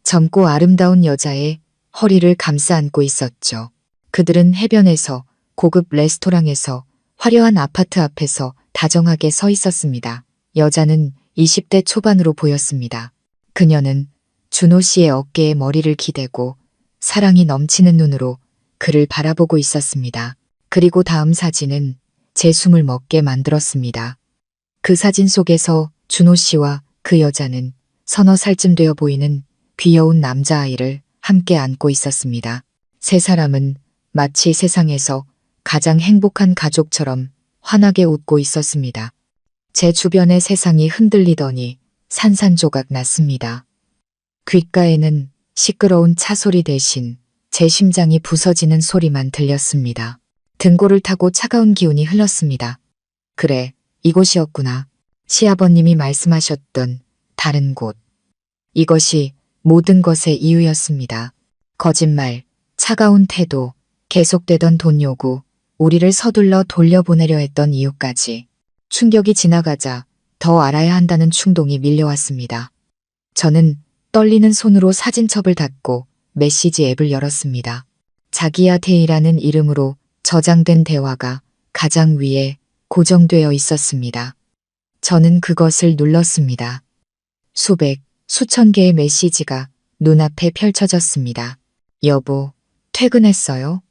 젊고 아름다운 여자의 허리를 감싸 안고 있었죠. 그들은 해변에서, 고급 레스토랑에서, 화려한 아파트 앞에서 다정하게 서 있었습니다. 여자는 20대 초반으로 보였습니다. 그녀는 준호 씨의 어깨에 머리를 기대고 사랑이 넘치는 눈으로 그를 바라보고 있었습니다. 그리고 다음 사진은 제 숨을 멎게 만들었습니다. 그 사진 속에서 준호 씨와 그 여자는 서너 살쯤 되어 보이는 귀여운 남자아이를 함께 안고 있었습니다. 세 사람은 마치 세상에서 가장 행복한 가족처럼 환하게 웃고 있었습니다. 제 주변의 세상이 흔들리더니 산산조각 났습니다. 귓가에는 시끄러운 차 소리 대신 제 심장이 부서지는 소리만 들렸습니다. 등골을 타고 차가운 기운이 흘렀습니다. 그래, 이곳이었구나. 시아버님이 말씀하셨던 다른 곳. 이것이 모든 것의 이유였습니다. 거짓말, 차가운 태도, 계속되던 돈 요구, 우리를 서둘러 돌려보내려 했던 이유까지. 충격이 지나가자 더 알아야 한다는 충동이 밀려왔습니다. 저는 떨리는 손으로 사진첩을 닫고 메시지 앱을 열었습니다. 자기야 데이라는 이름으로 저장된 대화가 가장 위에 고정되어 있었습니다. 저는 그것을 눌렀습니다. 수천 개의 메시지가 눈앞에 펼쳐졌습니다. 여보, 퇴근했어요?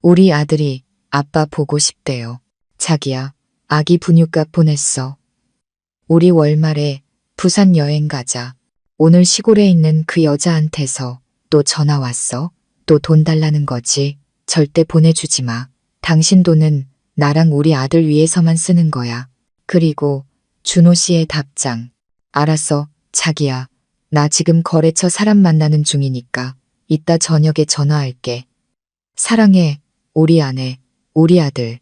우리 아들이 아빠 보고 싶대요. 자기야, 아기 분유값 보냈어. 우리 월말에 부산 여행 가자. 오늘 시골에 있는 그 여자한테서 또 전화 왔어? 또 돈 달라는 거지? 절대 보내주지 마. 당신 돈은 나랑 우리 아들 위해서만 쓰는 거야. 그리고 준호 씨의 답장. 알았어, 자기야. 나 지금 거래처 사람 만나는 중이니까 이따 저녁에 전화할게. 사랑해, 우리 아내, 우리 아들.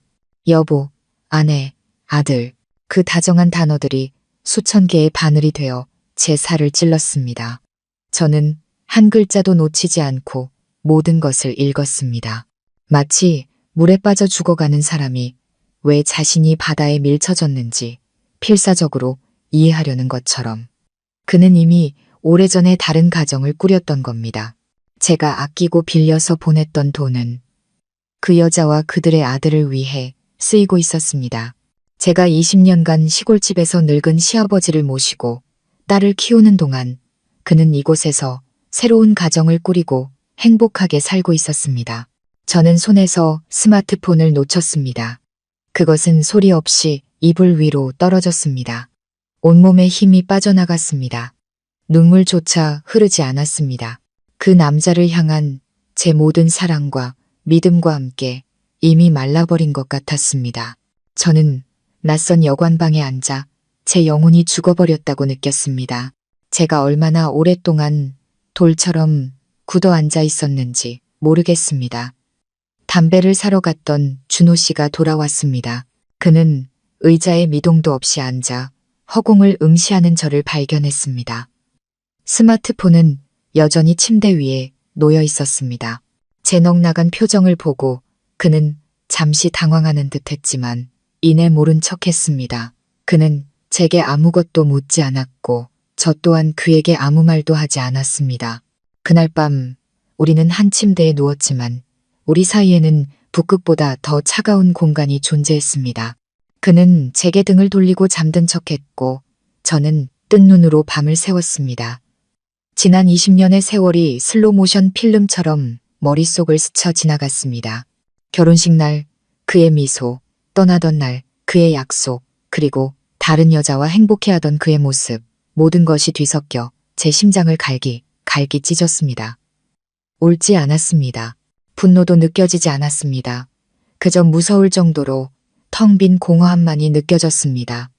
여보, 아내, 아들. 그 다정한 단어들이 수천 개의 바늘이 되어 제 살을 찔렀습니다. 저는 한 글자도 놓치지 않고 모든 것을 읽었습니다. 마치 물에 빠져 죽어가는 사람이 왜 자신이 바다에 밀쳐졌는지 필사적으로 이해하려는 것처럼. 그는 이미 오래전에 다른 가정을 꾸렸던 겁니다. 제가 아끼고 빌려서 보냈던 돈은 그 여자와 그들의 아들을 위해 쓰이고 있었습니다. 제가 20년간 시골집에서 늙은 시아버지를 모시고 딸을 키우는 동안 그는 이곳에서 새로운 가정을 꾸리고 행복하게 살고 있었습니다. 저는 손에서 스마트폰을 놓쳤습니다. 그것은 소리 없이 이불 위로 떨어졌습니다. 온몸에 힘이 빠져나갔습니다. 눈물조차 흐르지 않았습니다. 그 남자를 향한 제 모든 사랑과 믿음과 함께 이미 말라버린 것 같았습니다. 저는 낯선 여관방에 앉아 제 영혼이 죽어버렸다고 느꼈습니다. 제가 얼마나 오랫동안 돌처럼 굳어 앉아 있었는지 모르겠습니다. 담배를 사러 갔던 준호 씨가 돌아왔습니다. 그는 의자에 미동도 없이 앉아 허공을 응시하는 저를 발견했습니다. 스마트폰은 여전히 침대 위에 놓여 있었습니다. 제 넋나간 표정을 보고 그는 잠시 당황하는 듯 했지만 이내 모른 척 했습니다. 그는 제게 아무것도 묻지 않았고 저 또한 그에게 아무 말도 하지 않았습니다. 그날 밤 우리는 한 침대에 누웠지만 우리 사이에는 북극보다 더 차가운 공간이 존재했습니다. 그는 제게 등을 돌리고 잠든 척했고 저는 뜬 눈으로 밤을 새웠습니다. 지난 20년의 세월이 슬로모션 필름처럼 머릿속을 스쳐 지나갔습니다. 결혼식 날 그의 미소, 떠나던 날 그의 약속, 그리고 다른 여자와 행복해하던 그의 모습, 모든 것이 뒤섞여 제 심장을 갈기 찢었습니다. 울지 않았습니다. 분노도 느껴지지 않았습니다. 그저 무서울 정도로 텅 빈 공허함만이 느껴졌습니다.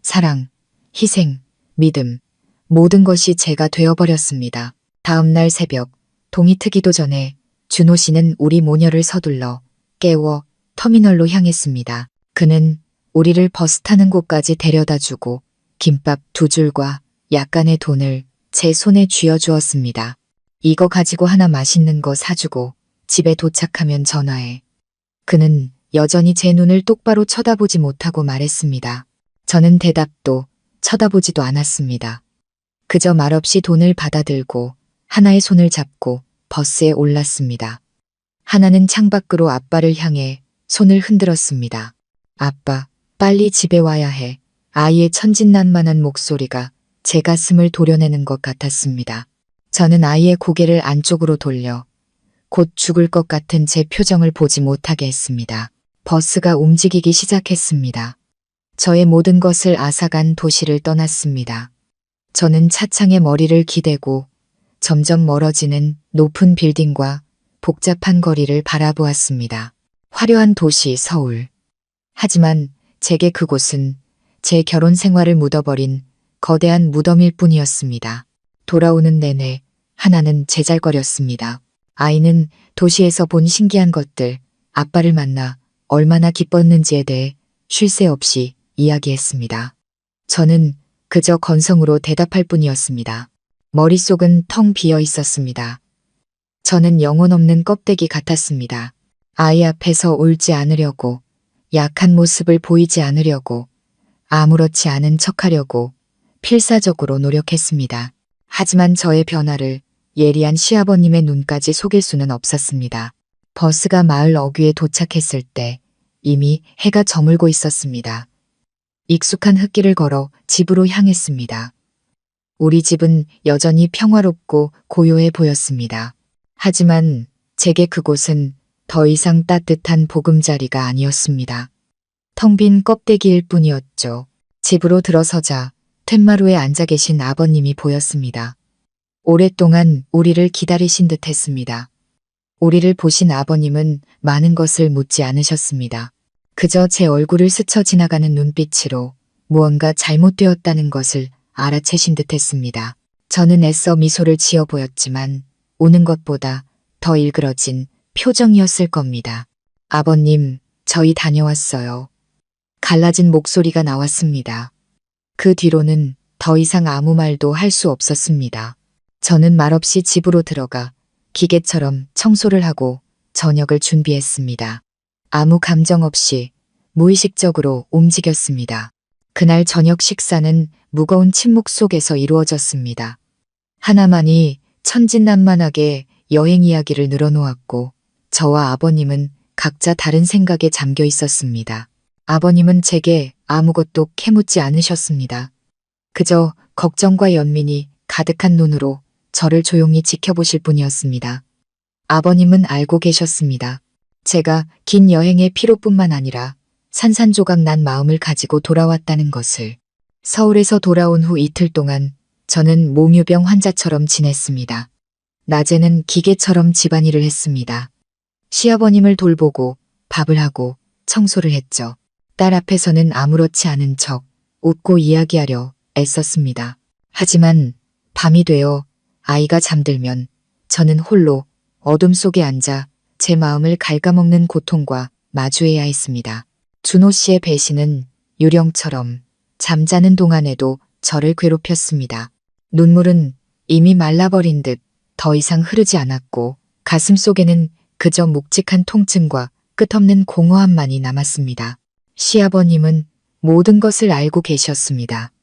사랑, 희생, 믿음, 모든 것이 제가 되어버렸습니다. 다음 날 새벽, 동이 트기도 전에 준호 씨는 우리 모녀를 서둘러 깨워 터미널로 향했습니다. 그는 우리를 버스 타는 곳까지 데려다주고 김밥 2줄과 약간의 돈을 제 손에 쥐어주었습니다. 이거 가지고 하나 맛있는 거 사주고 집에 도착하면 전화해. 그는 여전히 제 눈을 똑바로 쳐다보지 못하고 말했습니다. 저는 대답도 쳐다보지도 않았습니다. 그저 말없이 돈을 받아들고 하나의 손을 잡고 버스에 올랐습니다. 하나는 창밖으로 아빠를 향해 손을 흔들었습니다. 아빠, 빨리 집에 와야 해. 아이의 천진난만한 목소리가 제 가슴을 도려내는 것 같았습니다. 저는 아이의 고개를 안쪽으로 돌려 곧 죽을 것 같은 제 표정을 보지 못하게 했습니다. 버스가 움직이기 시작했습니다. 저의 모든 것을 앗아간 도시를 떠났습니다. 저는 차창에 머리를 기대고 점점 멀어지는 높은 빌딩과 복잡한 거리를 바라보았습니다. 화려한 도시 서울. 하지만 제게 그곳은 제 결혼 생활을 묻어버린 거대한 무덤일 뿐이었습니다. 돌아오는 내내 하나는 제잘거렸습니다. 아이는 도시에서 본 신기한 것들, 아빠를 만나 얼마나 기뻤는지에 대해 쉴 새 없이 이야기했습니다. 저는 그저 건성으로 대답할 뿐이었습니다. 머릿속은 텅 비어 있었습니다. 저는 영혼 없는 껍데기 같았습니다. 아이 앞에서 울지 않으려고, 약한 모습을 보이지 않으려고, 아무렇지 않은 척하려고 필사적으로 노력했습니다. 하지만 저의 변화를 예리한 시아버님의 눈까지 속일 수는 없었습니다. 버스가 마을 어귀에 도착했을 때 이미 해가 저물고 있었습니다. 익숙한 흙길을 걸어 집으로 향했습니다. 우리 집은 여전히 평화롭고 고요해 보였습니다. 하지만 제게 그곳은 더 이상 따뜻한 보금자리가 아니었습니다. 텅 빈 껍데기일 뿐이었죠. 집으로 들어서자 툇마루에 앉아 계신 아버님이 보였습니다. 오랫동안 우리를 기다리신 듯 했습니다. 우리를 보신 아버님은 많은 것을 묻지 않으셨습니다. 그저 제 얼굴을 스쳐 지나가는 눈빛으로 무언가 잘못되었다는 것을 알아채신 듯 했습니다. 저는 애써 미소를 지어 보였지만 우는 것보다 더 일그러진 표정이었을 겁니다. 아버님, 저희 다녀왔어요. 갈라진 목소리가 나왔습니다. 그 뒤로는 더 이상 아무 말도 할 수 없었습니다. 저는 말없이 집으로 들어가 기계처럼 청소를 하고 저녁을 준비했습니다. 아무 감정 없이 무의식적으로 움직였습니다. 그날 저녁 식사는 무거운 침묵 속에서 이루어졌습니다. 하나만이 천진난만하게 여행 이야기를 늘어놓았고 저와 아버님은 각자 다른 생각에 잠겨 있었습니다. 아버님은 제게 아무것도 캐묻지 않으셨습니다. 그저 걱정과 연민이 가득한 눈으로 저를 조용히 지켜보실 뿐이었습니다. 아버님은 알고 계셨습니다. 제가 긴 여행의 피로뿐만 아니라 산산조각 난 마음을 가지고 돌아왔다는 것을. 서울에서 돌아온 후 이틀 동안 저는 몽유병 환자처럼 지냈습니다. 낮에는 기계처럼 집안일을 했습니다. 시아버님을 돌보고 밥을 하고 청소를 했죠. 딸 앞에서는 아무렇지 않은 척 웃고 이야기하려 애썼습니다. 하지만 밤이 되어 아이가 잠들면 저는 홀로 어둠 속에 앉아 제 마음을 갉아먹는 고통과 마주해야 했습니다. 준호 씨의 배신은 유령처럼 잠자는 동안에도 저를 괴롭혔습니다. 눈물은 이미 말라버린 듯 더 이상 흐르지 않았고 가슴 속에는 그저 묵직한 통증과 끝없는 공허함만이 남았습니다. 시아버님은 모든 것을 알고 계셨습니다.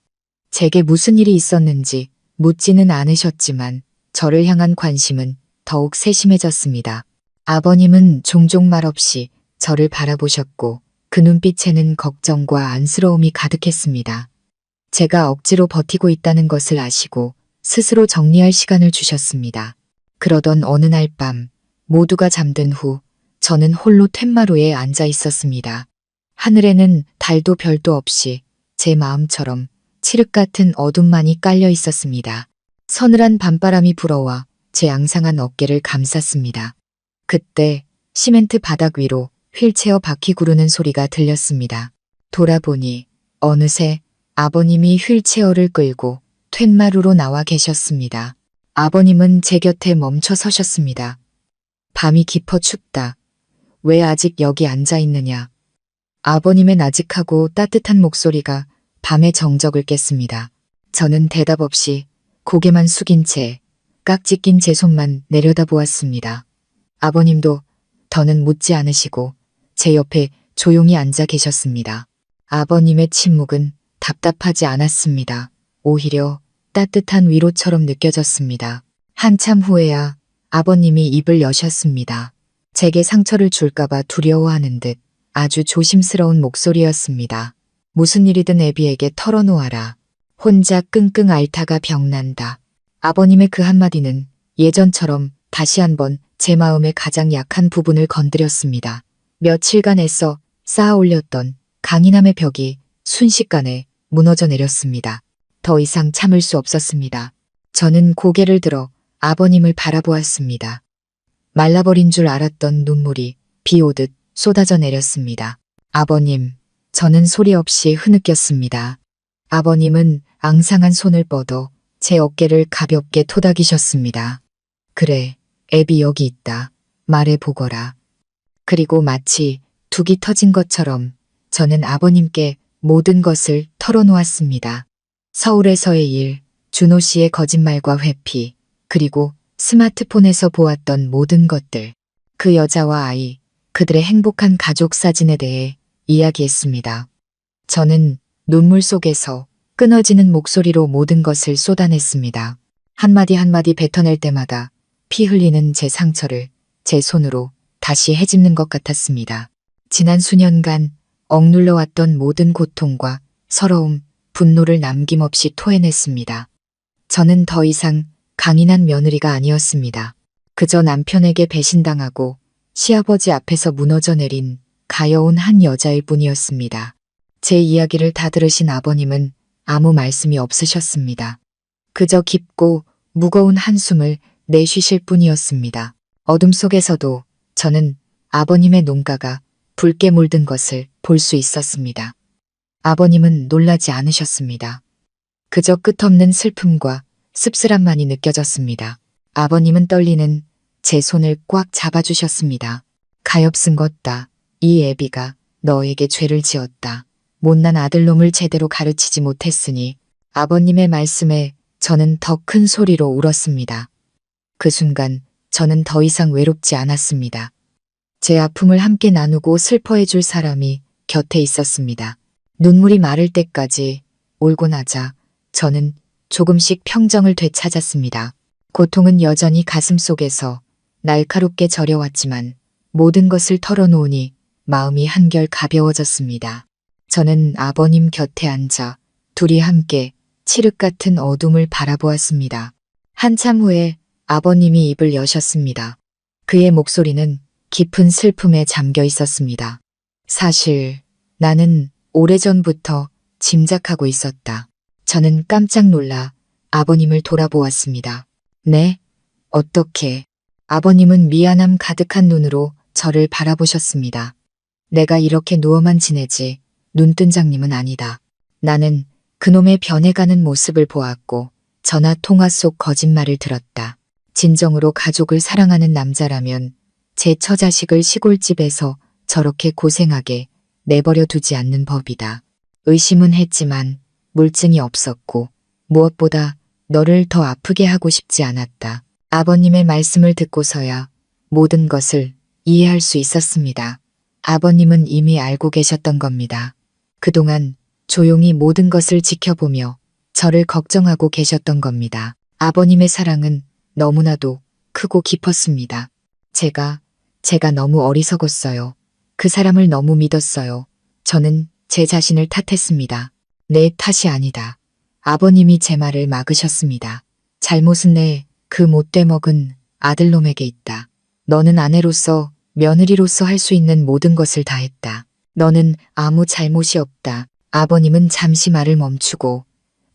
제게 무슨 일이 있었는지 묻지는 않으셨지만 저를 향한 관심은 더욱 세심해졌습니다. 아버님은 종종 말없이 저를 바라보셨고 그 눈빛에는 걱정과 안쓰러움이 가득했습니다. 제가 억지로 버티고 있다는 것을 아시고 스스로 정리할 시간을 주셨습니다. 그러던 어느 날 밤 모두가 잠든 후 저는 홀로 툇마루에 앉아 있었습니다. 하늘에는 달도 별도 없이 제 마음처럼 칠흑 같은 어둠만이 깔려 있었습니다. 서늘한 밤바람이 불어와 제 앙상한 어깨를 감쌌습니다. 그때 시멘트 바닥 위로 휠체어 바퀴 구르는 소리가 들렸습니다. 돌아보니 어느새 아버님이 휠체어를 끌고 툇마루로 나와 계셨습니다. 아버님은 제 곁에 멈춰 서셨습니다. 밤이 깊어 춥다. 왜 아직 여기 앉아 있느냐. 아버님의 나직하고 따뜻한 목소리가 밤의 정적을 깼습니다. 저는 대답 없이 고개만 숙인 채 깍지 낀 제 손만 내려다보았습니다. 아버님도 더는 묻지 않으시고 제 옆에 조용히 앉아 계셨습니다. 아버님의 침묵은 답답하지 않았습니다. 오히려 따뜻한 위로처럼 느껴졌습니다. 한참 후에야 아버님이 입을 여셨습니다. 제게 상처를 줄까봐 두려워하는 듯 아주 조심스러운 목소리였습니다. 무슨 일이든 애비에게 털어놓아라. 혼자 끙끙 앓다가 병난다. 아버님의 그 한마디는 예전처럼 다시 한번 제 마음의 가장 약한 부분을 건드렸습니다. 며칠간 애써 쌓아 올렸던 강인함의 벽이 순식간에 무너져 내렸습니다. 더 이상 참을 수 없었습니다. 저는 고개를 들어 아버님을 바라보았습니다. 말라버린 줄 알았던 눈물이 비 오듯 쏟아져 내렸습니다. 아버님, 저는 소리 없이 흐느꼈습니다. 아버님은 앙상한 손을 뻗어 제 어깨를 가볍게 토닥이셨습니다. 그래, 애비 여기 있다. 말해보거라. 그리고 마치 둑이 터진 것처럼 저는 아버님께 모든 것을 털어놓았습니다. 서울에서의 일, 준호 씨의 거짓말과 회피, 그리고 스마트폰에서 보았던 모든 것들, 그 여자와 아이, 그들의 행복한 가족 사진에 대해 이야기했습니다. 저는 눈물 속에서 끊어지는 목소리로 모든 것을 쏟아냈습니다. 한마디 한마디 뱉어낼 때마다 피 흘리는 제 상처를 제 손으로 다시 헤집는 것 같았습니다. 지난 수년간 억눌러왔던 모든 고통과 서러움, 분노를 남김없이 토해냈습니다. 저는 더 이상 강인한 며느리가 아니었습니다. 그저 남편에게 배신당하고 시아버지 앞에서 무너져 내린 가여운 한 여자일 뿐이었습니다. 제 이야기를 다 들으신 아버님은 아무 말씀이 없으셨습니다. 그저 깊고 무거운 한숨을 내쉬실 뿐이었습니다. 어둠 속에서도 저는 아버님의 눈가가 붉게 물든 것을 볼 수 있었습니다. 아버님은 놀라지 않으셨습니다. 그저 끝없는 슬픔과 씁쓸함만이 느껴졌습니다. 아버님은 떨리는 제 손을 꽉 잡아주셨습니다. 가엾은 것다. 이 애비가 너에게 죄를 지었다. 못난 아들놈을 제대로 가르치지 못했으니. 아버님의 말씀에 저는 더 큰 소리로 울었습니다. 그 순간 저는 더 이상 외롭지 않았습니다. 제 아픔을 함께 나누고 슬퍼해줄 사람이 곁에 있었습니다. 눈물이 마를 때까지 울고 나자 저는 조금씩 평정을 되찾았습니다. 고통은 여전히 가슴속에서 날카롭게 저려왔지만 모든 것을 털어놓으니 마음이 한결 가벼워졌습니다. 저는 아버님 곁에 앉아 둘이 함께 칠흑 같은 어둠을 바라보았습니다. 한참 후에 아버님이 입을 여셨습니다. 그의 목소리는 깊은 슬픔에 잠겨 있었습니다. 사실 나는 오래전부터 짐작하고 있었다. 저는 깜짝 놀라 아버님을 돌아보았습니다. 네? 어떻게? 아버님은 미안함 가득한 눈으로 저를 바라보셨습니다. 내가 이렇게 누워만 지내지 눈뜬 장님은 아니다. 나는 그놈의 변해가는 모습을 보았고 전화 통화 속 거짓말을 들었다. 진정으로 가족을 사랑하는 남자라면 제 처자식을 시골집에서 저렇게 고생하게 내버려 두지 않는 법이다. 의심은 했지만 물증이 없었고 무엇보다 너를 더 아프게 하고 싶지 않았다. 아버님의 말씀을 듣고서야 모든 것을 이해할 수 있었습니다. 아버님은 이미 알고 계셨던 겁니다. 그동안 조용히 모든 것을 지켜보며 저를 걱정하고 계셨던 겁니다. 아버님의 사랑은 너무나도 크고 깊었습니다. 제가 너무 어리석었어요. 그 사람을 너무 믿었어요. 저는 제 자신을 탓했습니다. 내 탓이 아니다. 아버님이 제 말을 막으셨습니다. 잘못은 그 못돼 먹은 아들놈에게 있다. 너는 아내로서 며느리로서 할 수 있는 모든 것을 다 했다. 너는 아무 잘못이 없다. 아버님은 잠시 말을 멈추고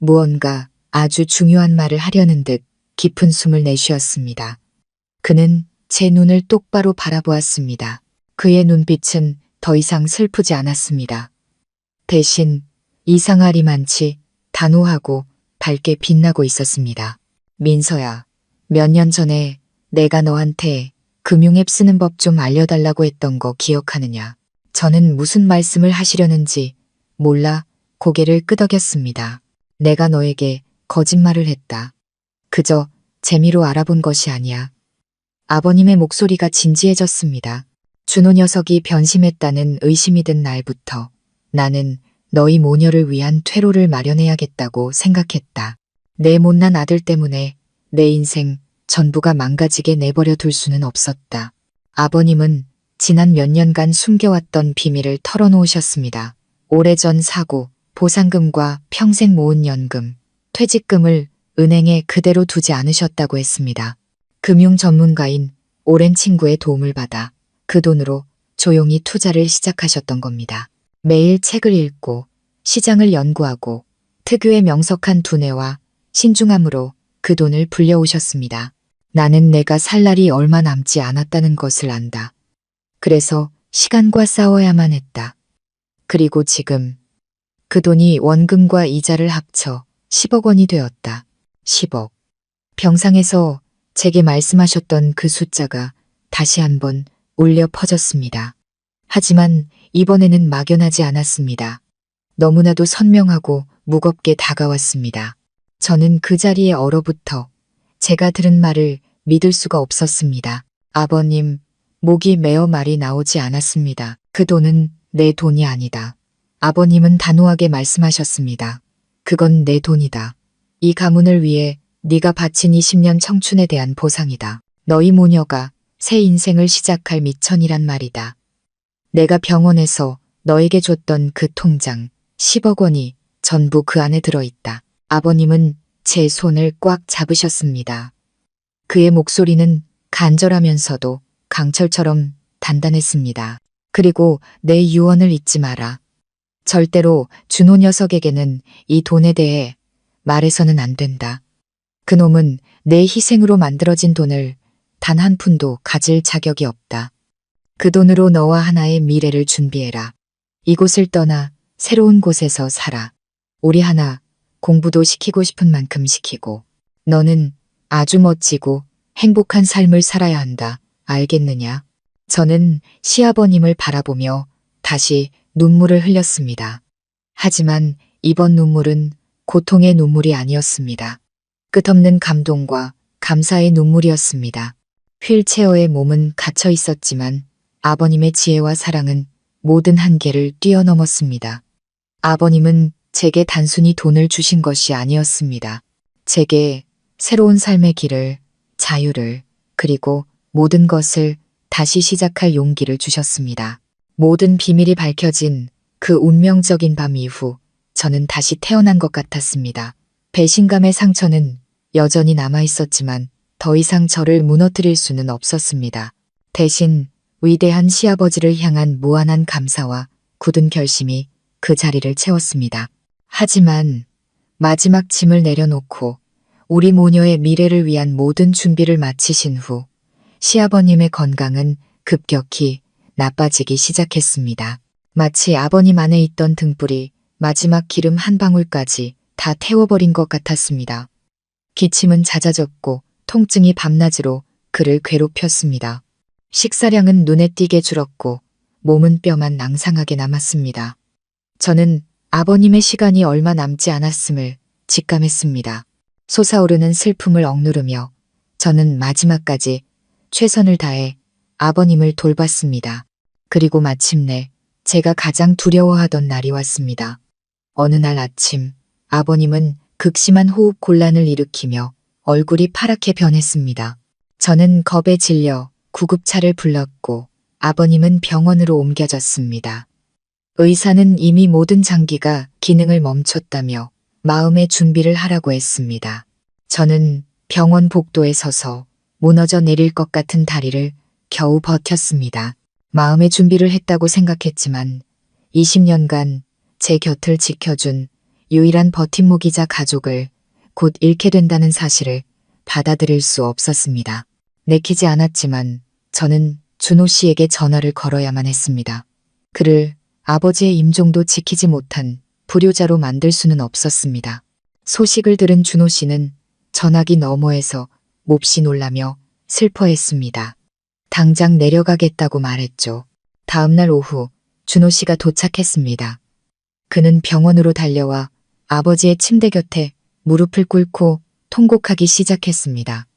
무언가 아주 중요한 말을 하려는 듯 깊은 숨을 내쉬었습니다. 그는 제 눈을 똑바로 바라보았습니다. 그의 눈빛은 더 이상 슬프지 않았습니다. 대신 이상하리만치 단호하고 밝게 빛나고 있었습니다. 민서야, 몇 년 전에 내가 너한테 금융앱 쓰는 법 좀 알려달라고 했던 거 기억하느냐? 저는 무슨 말씀을 하시려는지 몰라 고개를 끄덕였습니다. 내가 너에게 거짓말을 했다. 그저 재미로 알아본 것이 아니야. 아버님의 목소리가 진지해졌습니다. 준호 녀석이 변심했다는 의심이 든 날부터 나는 너희 모녀를 위한 퇴로를 마련해야겠다고 생각했다. 내 못난 아들 때문에 내 인생 전부가 망가지게 내버려 둘 수는 없었다. 아버님은 지난 몇 년간 숨겨왔던 비밀을 털어놓으셨습니다. 오래전 사고, 보상금과 평생 모은 연금, 퇴직금을 은행에 그대로 두지 않으셨다고 했습니다. 금융 전문가인 오랜 친구의 도움을 받아 그 돈으로 조용히 투자를 시작하셨던 겁니다. 매일 책을 읽고 시장을 연구하고 특유의 명석한 두뇌와 신중함으로 그 돈을 불려오셨습니다. 나는 내가 살 날이 얼마 남지 않았다는 것을 안다. 그래서 시간과 싸워야만 했다. 그리고 지금 그 돈이 원금과 이자를 합쳐 10억 원이 되었다. 10억. 병상에서 제게 말씀하셨던 그 숫자가 다시 한번 울려 퍼졌습니다. 하지만 이번에는 막연하지 않았습니다. 너무나도 선명하고 무겁게 다가왔습니다. 저는 그 자리에 얼어붙어 제가 들은 말을 믿을 수가 없었습니다. 아버님, 목이 메어 말이 나오지 않았습니다. 그 돈은 내 돈이 아니다. 아버님은 단호하게 말씀하셨습니다. 그건 내 돈이다. 이 가문을 위해 네가 바친 20년 청춘에 대한 보상이다. 너희 모녀가 새 인생을 시작할 미천이란 말이다. 내가 병원에서 너에게 줬던 그 통장 10억 원이 전부 그 안에 들어있다. 아버님은 제 손을 꽉 잡으셨습니다. 그의 목소리는 간절하면서도 강철처럼 단단했습니다. 그리고 내 유언을 잊지 마라. 절대로 준호 녀석에게는 이 돈에 대해 말해서는 안 된다. 그놈은 내 희생으로 만들어진 돈을 단 한 푼도 가질 자격이 없다. 그 돈으로 너와 하나의 미래를 준비해라. 이곳을 떠나 새로운 곳에서 살아. 우리 하나 공부도 시키고 싶은 만큼 시키고 너는 아주 멋지고 행복한 삶을 살아야 한다. 알겠느냐? 저는 시아버님을 바라보며 다시 눈물을 흘렸습니다. 하지만 이번 눈물은 고통의 눈물이 아니었습니다. 끝없는 감동과 감사의 눈물이었습니다. 휠체어에 몸은 갇혀 있었지만 아버님의 지혜와 사랑은 모든 한계를 뛰어넘었습니다. 아버님은 제게 단순히 돈을 주신 것이 아니었습니다. 제게 새로운 삶의 길을, 자유를, 그리고 모든 것을 다시 시작할 용기를 주셨습니다. 모든 비밀이 밝혀진 그 운명적인 밤 이후 저는 다시 태어난 것 같았습니다. 배신감의 상처는 여전히 남아있었지만 더 이상 저를 무너뜨릴 수는 없었습니다. 대신 위대한 시아버지를 향한 무한한 감사와 굳은 결심이 그 자리를 채웠습니다. 하지만 마지막 짐을 내려놓고 우리 모녀의 미래를 위한 모든 준비를 마치신 후 시아버님의 건강은 급격히 나빠지기 시작했습니다. 마치 아버님 안에 있던 등불이 마지막 기름 한 방울까지 다 태워버린 것 같았습니다. 기침은 잦아졌고 통증이 밤낮으로 그를 괴롭혔습니다. 식사량은 눈에 띄게 줄었고 몸은 뼈만 낭상하게 남았습니다. 저는 아버님의 시간이 얼마 남지 않았음을 직감했습니다. 솟아오르는 슬픔을 억누르며 저는 마지막까지 최선을 다해 아버님을 돌봤습니다. 그리고 마침내 제가 가장 두려워하던 날이 왔습니다. 어느 날 아침 아버님은 극심한 호흡 곤란을 일으키며 얼굴이 파랗게 변했습니다. 저는 겁에 질려 구급차를 불렀고 아버님은 병원으로 옮겨졌습니다. 의사는 이미 모든 장기가 기능을 멈췄다며 마음의 준비를 하라고 했습니다. 저는 병원 복도에 서서 무너져 내릴 것 같은 다리를 겨우 버텼습니다. 마음의 준비를 했다고 생각했지만 20년간 제 곁을 지켜준 유일한 버팀목이자 가족을 곧 잃게 된다는 사실을 받아들일 수 없었습니다. 내키지 않았지만 저는 준호 씨에게 전화를 걸어야만 했습니다. 그를 아버지의 임종도 지키지 못한 불효자로 만들 수는 없었습니다. 소식을 들은 준호 씨는 전화기 너머에서 몹시 놀라며 슬퍼했습니다. 당장 내려가겠다고 말했죠. 다음 날 오후 준호 씨가 도착했습니다. 그는 병원으로 달려와 아버지의 침대 곁에 무릎을 꿇고 통곡하기 시작했습니다.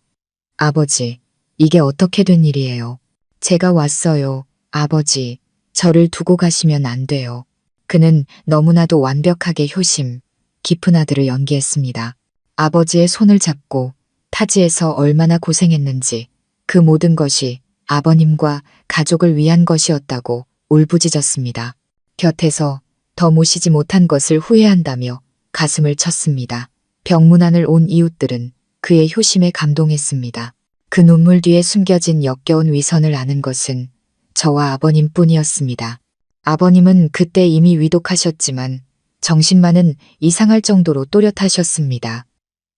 아버지, 이게 어떻게 된 일이에요? 제가 왔어요. 아버지, 저를 두고 가시면 안 돼요. 그는 너무나도 완벽하게 효심 깊은 아들을 연기했습니다. 아버지의 손을 잡고 타지에서 얼마나 고생했는지 그 모든 것이 아버님과 가족을 위한 것이었다고 울부짖었습니다. 곁에서 더 모시지 못한 것을 후회한다며 가슴을 쳤습니다. 병문안을 온 이웃들은 그의 효심에 감동했습니다. 그 눈물 뒤에 숨겨진 역겨운 위선을 아는 것은 저와 아버님뿐이었습니다. 아버님은 그때 이미 위독하셨지만 정신만은 이상할 정도로 또렷하셨습니다.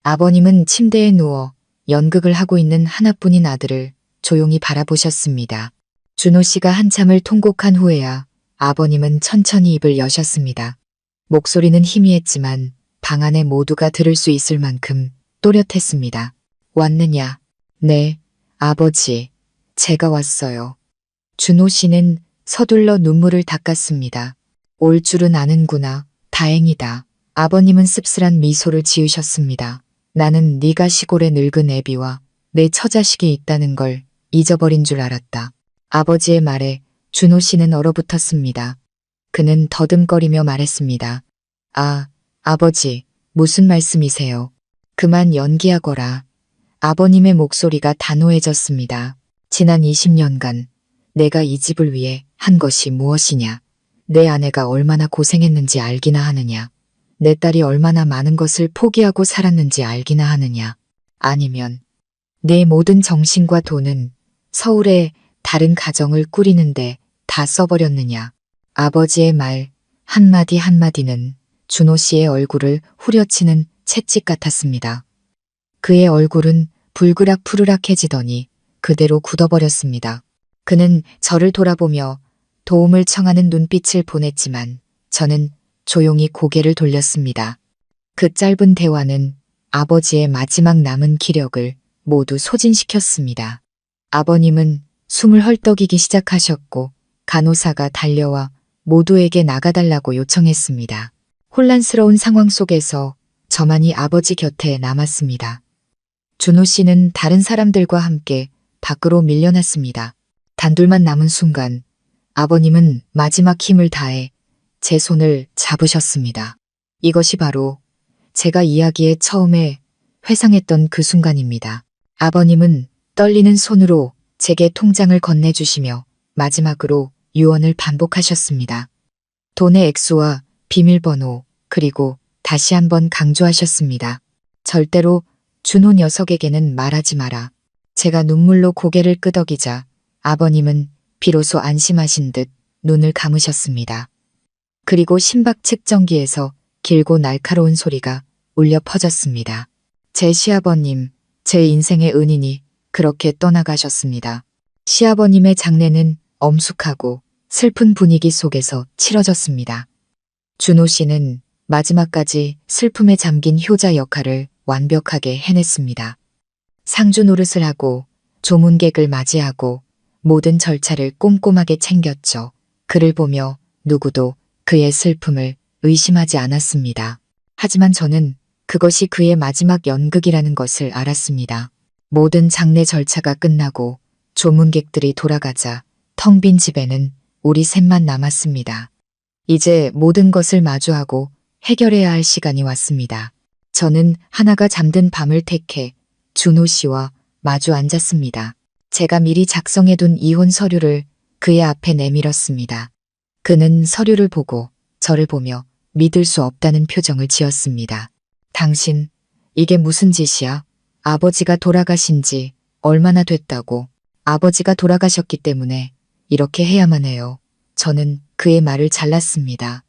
아버님은 침대에 누워 연극을 하고 있는 하나뿐인 아들을 조용히 바라보셨습니다. 준호 씨가 한참을 통곡한 후에야 아버님은 천천히 입을 여셨습니다. 목소리는 희미했지만 방 안에 모두가 들을 수 있을 만큼 또렷했습니다. 왔느냐? 네, 아버지, 제가 왔어요. 준호 씨는 서둘러 눈물을 닦았습니다. 올 줄은 아는구나. 다행이다. 아버님은 씁쓸한 미소를 지으셨습니다. 나는 네가 시골에 늙은 애비와 내 처자식이 있다는 걸 잊어버린 줄 알았다. 아버지의 말에 준호 씨는 얼어붙었습니다. 그는 더듬거리며 말했습니다. 아, 아버지, 무슨 말씀이세요? 그만 연기하거라. 아버님의 목소리가 단호해졌습니다. 지난 20년간 내가 이 집을 위해 한 것이 무엇이냐? 내 아내가 얼마나 고생했는지 알기나 하느냐? 내 딸이 얼마나 많은 것을 포기하고 살았는지 알기나 하느냐? 아니면 내 모든 정신과 돈은 서울에 다른 가정을 꾸리는데 다 써버렸느냐? 아버지의 말 한마디 한마디는 준호 씨의 얼굴을 후려치는 채찍 같았습니다. 그의 얼굴은 불그락 푸르락해지더니 그대로 굳어버렸습니다. 그는 저를 돌아보며 도움을 청하는 눈빛을 보냈지만 저는 조용히 고개를 돌렸습니다. 그 짧은 대화는 아버지의 마지막 남은 기력을 모두 소진시켰습니다. 아버님은 숨을 헐떡이기 시작하셨고 간호사가 달려와 모두에게 나가달라고 요청했습니다. 혼란스러운 상황 속에서 저만이 아버지 곁에 남았습니다. 준호 씨는 다른 사람들과 함께 밖으로 밀려났습니다. 단둘만 남은 순간 아버님은 마지막 힘을 다해 제 손을 잡으셨습니다. 이것이 바로 제가 이야기에 처음에 회상했던 그 순간입니다. 아버님은 떨리는 손으로 제게 통장을 건네주시며 마지막으로 유언을 반복하셨습니다. 돈의 액수와 비밀번호 그리고 다시 한번 강조하셨습니다. 절대로 준호 녀석에게는 말하지 마라. 제가 눈물로 고개를 끄덕이자 아버님은 비로소 안심하신 듯 눈을 감으셨습니다. 그리고 심박 측정기에서 길고 날카로운 소리가 울려 퍼졌습니다. 제 시아버님, 제 인생의 은인이 그렇게 떠나가셨습니다. 시아버님의 장례는 엄숙하고 슬픈 분위기 속에서 치러졌습니다. 준호 씨는 마지막까지 슬픔에 잠긴 효자 역할을 완벽하게 해냈습니다. 상주 노릇을 하고 조문객을 맞이하고 모든 절차를 꼼꼼하게 챙겼죠. 그를 보며 누구도 그의 슬픔을 의심하지 않았습니다. 하지만 저는 그것이 그의 마지막 연극이라는 것을 알았습니다. 모든 장례 절차가 끝나고 조문객들이 돌아가자 텅 빈 집에는 우리 셋만 남았습니다. 이제 모든 것을 마주하고 해결해야 할 시간이 왔습니다. 저는 하나가 잠든 밤을 택해 준호 씨와 마주 앉았습니다. 제가 미리 작성해둔 이혼 서류를 그의 앞에 내밀었습니다. 그는 서류를 보고 저를 보며 믿을 수 없다는 표정을 지었습니다. 당신, 이게 무슨 짓이야? 아버지가 돌아가신 지 얼마나 됐다고. 아버지가 돌아가셨기 때문에 이렇게 해야만 해요. 저는 그의 말을 잘랐습니다.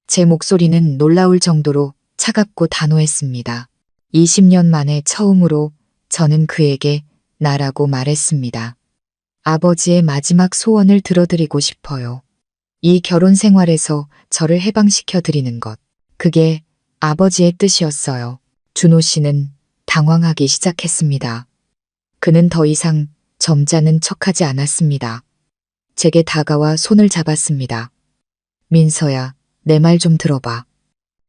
제 목소리는 놀라울 정도로 차갑고 단호했습니다. 20년 만에 처음으로 저는 그에게 나라고 말했습니다. 아버지의 마지막 소원을 들어드리고 싶어요. 이 결혼 생활에서 저를 해방시켜 드리는 것. 그게 아버지의 뜻이었어요. 준호 씨는 당황하기 시작했습니다. 그는 더 이상 점잖은 척하지 않았습니다. 제게 다가와 손을 잡았습니다. 민서야, 내 말 좀 들어봐.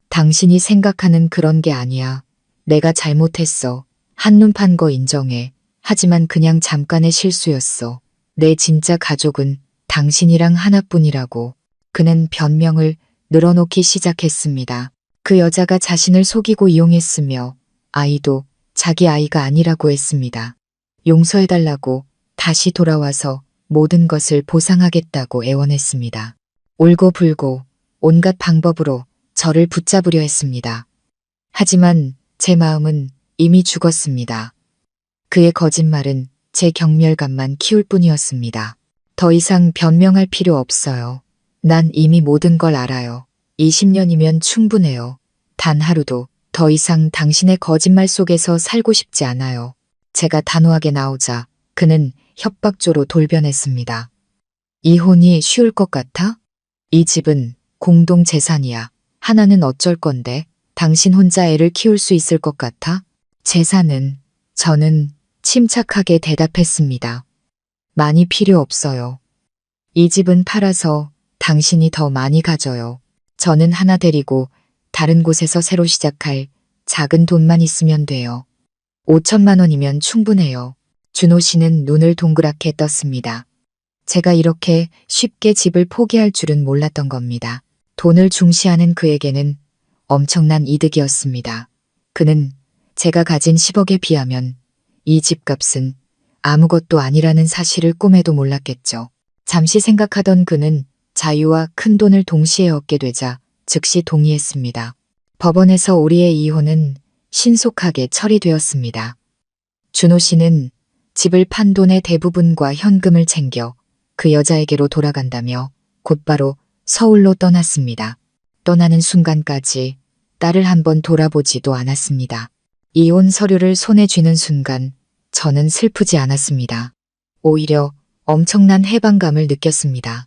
당신이 생각하는 그런 게 아니야. 내가 잘못했어. 한눈 판 거 인정해. 하지만 그냥 잠깐의 실수였어. 내 진짜 가족은 당신이랑 하나뿐이라고. 그는 변명을 늘어놓기 시작했습니다. 그 여자가 자신을 속이고 이용했으며 아이도 자기 아이가 아니라고 했습니다. 용서해달라고 다시 돌아와서 모든 것을 보상하겠다고 애원했습니다. 울고불고 온갖 방법으로 저를 붙잡으려 했습니다. 하지만 제 마음은 이미 죽었습니다. 그의 거짓말은 제 경멸감만 키울 뿐이었습니다. 더 이상 변명할 필요 없어요. 난 이미 모든 걸 알아요. 20년이면 충분해요. 단 하루도 더 이상 당신의 거짓말 속에서 살고 싶지 않아요. 제가 단호하게 나오자 그는 협박조로 돌변했습니다. 이혼이 쉬울 것 같아? 이 집은 공동 재산이야. 하나는 어쩔 건데 당신 혼자 애를 키울 수 있을 것 같아? 재산은 저는 침착하게 대답했습니다. 많이 필요 없어요. 이 집은 팔아서 당신이 더 많이 가져요. 저는 하나 데리고 다른 곳에서 새로 시작할 작은 돈만 있으면 돼요. 5천만 원이면 충분해요. 준호 씨는 눈을 동그랗게 떴습니다. 제가 이렇게 쉽게 집을 포기할 줄은 몰랐던 겁니다. 돈을 중시하는 그에게는 엄청난 이득이었습니다. 그는 제가 가진 10억에 비하면 이 집값은 아무것도 아니라는 사실을 꿈에도 몰랐겠죠. 잠시 생각하던 그는 자유와 큰 돈을 동시에 얻게 되자 즉시 동의했습니다. 법원에서 우리의 이혼은 신속하게 처리되었습니다. 준호 씨는 집을 판 돈의 대부분과 현금을 챙겨 그 여자에게로 돌아간다며 곧바로 서울로 떠났습니다. 떠나는 순간까지 딸을 한번 돌아보지도 않았습니다. 이혼 서류를 손에 쥐는 순간 저는 슬프지 않았습니다. 오히려 엄청난 해방감을 느꼈습니다.